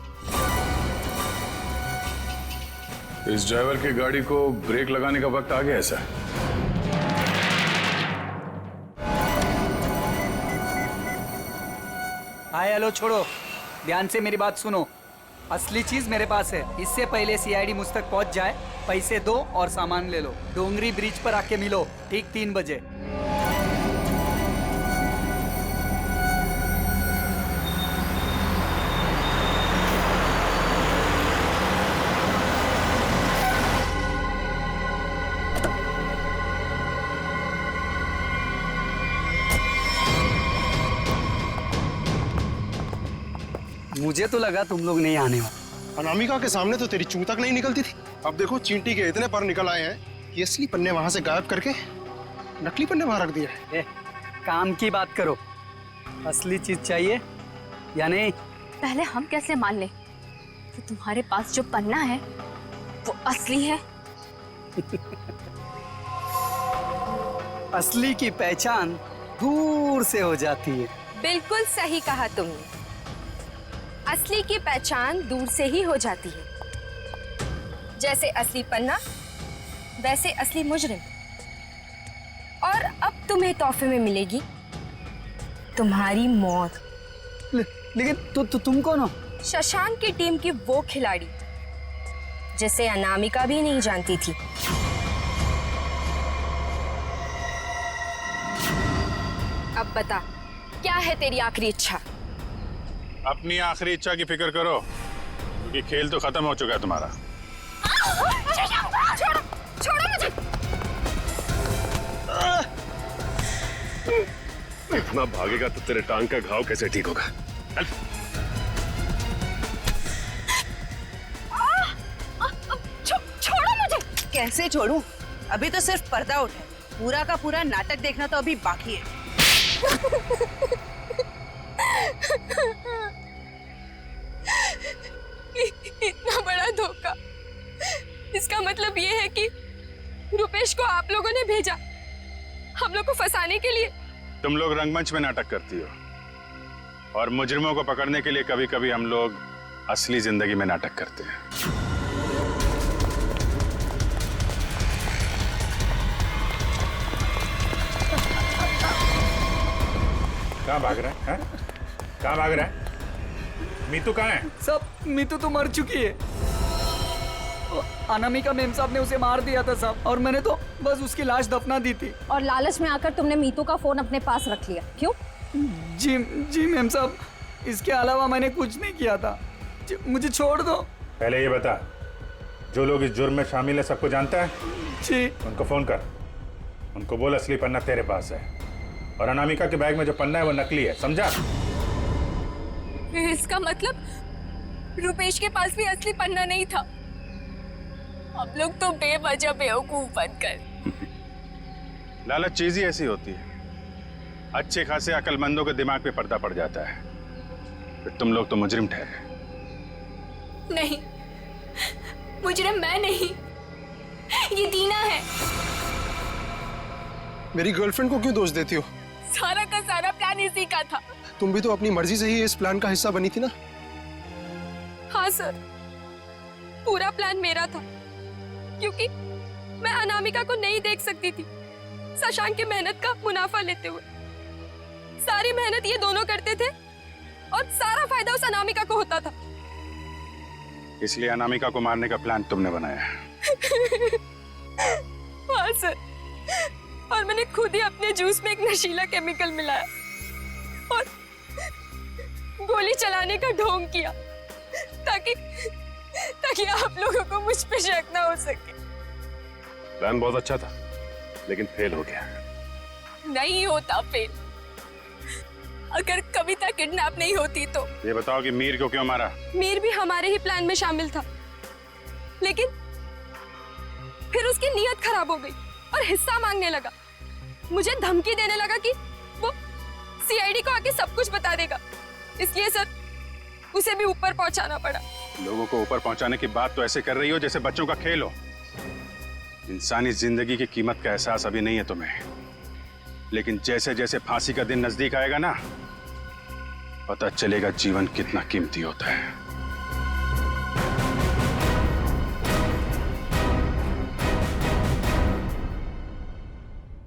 इस ड्राइवर की गाड़ी को ब्रेक लगाने का वक्त आ गया है सर। हाय हेलो छोड़ो, ध्यान से मेरी बात सुनो। असली चीज मेरे पास है। इससे पहले सीआईडी मुझ तक पहुंच जाए, पैसे दो और सामान ले लो। डोंगरी ब्रिज पर आके मिलो ठीक 3 बजे। मुझे तो लगा तुम लोग नहीं आने वाले। अनामिका के सामने तो तेरी चूं तक नहीं निकलती थी। अब देखो चींटी के इतने पर निकल आए हैं कि असली पन्ने वहां से गायब करके नकली पन्ने वहां रख दिए। काम की बात करो, असली चीज चाहिए या नहीं? पहले हम कैसे मान ले कि तुम्हारे पास जो पन्ना है वो असली है? असली की पहचान दूर से हो जाती है। बिल्कुल सही कहा तुमने, असली की पहचान दूर से ही हो जाती है। जैसे असली पन्ना वैसे असली मुजरिम। और अब तुम्हें तोहफे में मिलेगी तुम्हारी मौत। लेकिन तुम कौन हो? शशांक की टीम की वो खिलाड़ी जिसे अनामिका भी नहीं जानती थी। अब बता, क्या है तेरी आखिरी इच्छा? अपनी आखिरी इच्छा की फिक्र करो, क्योंकि खेल तो खत्म हो चुका है तुम्हारा। छोड़ो, छोड़ो मुझे। इतना भागेगा तो तेरे टांग का घाव कैसे ठीक होगा? छोड़ो मुझे। कैसे छोड़ूं? अभी तो सिर्फ पर्दा उठा है, पूरा का पूरा नाटक देखना तो अभी बाकी है। इतना बड़ा धोखा, इसका मतलब ये है कि रुपेश को आप लोगों ने भेजा हम लोग को फंसाने के लिए? तुम लोग रंगमंच में नाटक करती हो और मुजरिमों को पकड़ने के लिए कभी कभी हम लोग असली जिंदगी में नाटक करते हैं। कहाँ भाग रहा है? कहाँ भाग रहा है? मीतू कहाँ है? सब मीतू तो मर चुकी है। अनामिका मेम साहब ने उसे मार दिया था साहब, और मैंने तो बस उसकी लाश दफना दी थी। और लालच में आकर तुमने मीतू का फोन अपने पास रख लिया, क्यों? जी मेम साहब, इसके अलावा मैंने कुछ नहीं किया था। मुझे छोड़ दो। पहले ये बता, जो लोग इस जुर्म में शामिल है सबको जानता है? जी। उनको फोन कर, उनको बोल असली पन्ना तेरे पास है और अनामिका के बैग में जो पन्ना है वो नकली है, समझा? इसका मतलब रुपेश के पास भी असली पन्ना नहीं था। हम लोग तो बेवजह बेवकूफ बनकर। लालच चीज ही ऐसी होती है, अच्छे खासे अकलमंदों के दिमाग पे पर्दा पड़ जाता है, फिर तुम लोग तो मुजरिम ठहरे। नहीं, मुजरिम मैं नहीं, ये दीना है। मेरी गर्लफ्रेंड को क्यों दोष देती हो? सारा का सारा प्लान इसी का था। तुम भी तो अपनी मर्जी से ही इस प्लान का हिस्सा बनी थी ना? हाँ सर, पूरा प्लान मेरा था, क्योंकि मैं अनामिका को नहीं देख सकती थी शशांक की मेहनत का मुनाफा लेते हुए। सारी मेहनत ये दोनों करते थे और सारा फायदा उस अनामिका को होता था। इसलिए अनामिका को मारने का प्लान तुमने बनाया है। हाँ सर, और मैंने खुद ही अपने जूस में एक नशीला केमिकल मिलाया और गोली चलाने का ढोंग किया ताकि आप लोगों को मुझ पे शक ना हो सके। प्लान बहुत अच्छा था, लेकिन फेल हो गया। नहीं होता फेल। अगर कविता किडनैप नहीं होती तो। ये बताओ कि मीर को क्यों मारा? मीर भी हमारे ही प्लान में शामिल था, लेकिन फिर उसकी नीयत खराब हो गई और हिस्सा मांगने लगा। मुझे धमकी देने लगा कि वो सीआईडी को आके सब कुछ बता देगा। इसलिए सर, उसे भी ऊपर पहुंचाना पड़ा। लोगों को ऊपर पहुंचाने की बात तो ऐसे कर रही हो जैसे बच्चों का खेल हो। इंसानी जिंदगी की कीमत का एहसास अभी नहीं है तुम्हें, लेकिन जैसे जैसे फांसी का दिन नजदीक आएगा ना, पता चलेगा जीवन कितना कीमती होता है।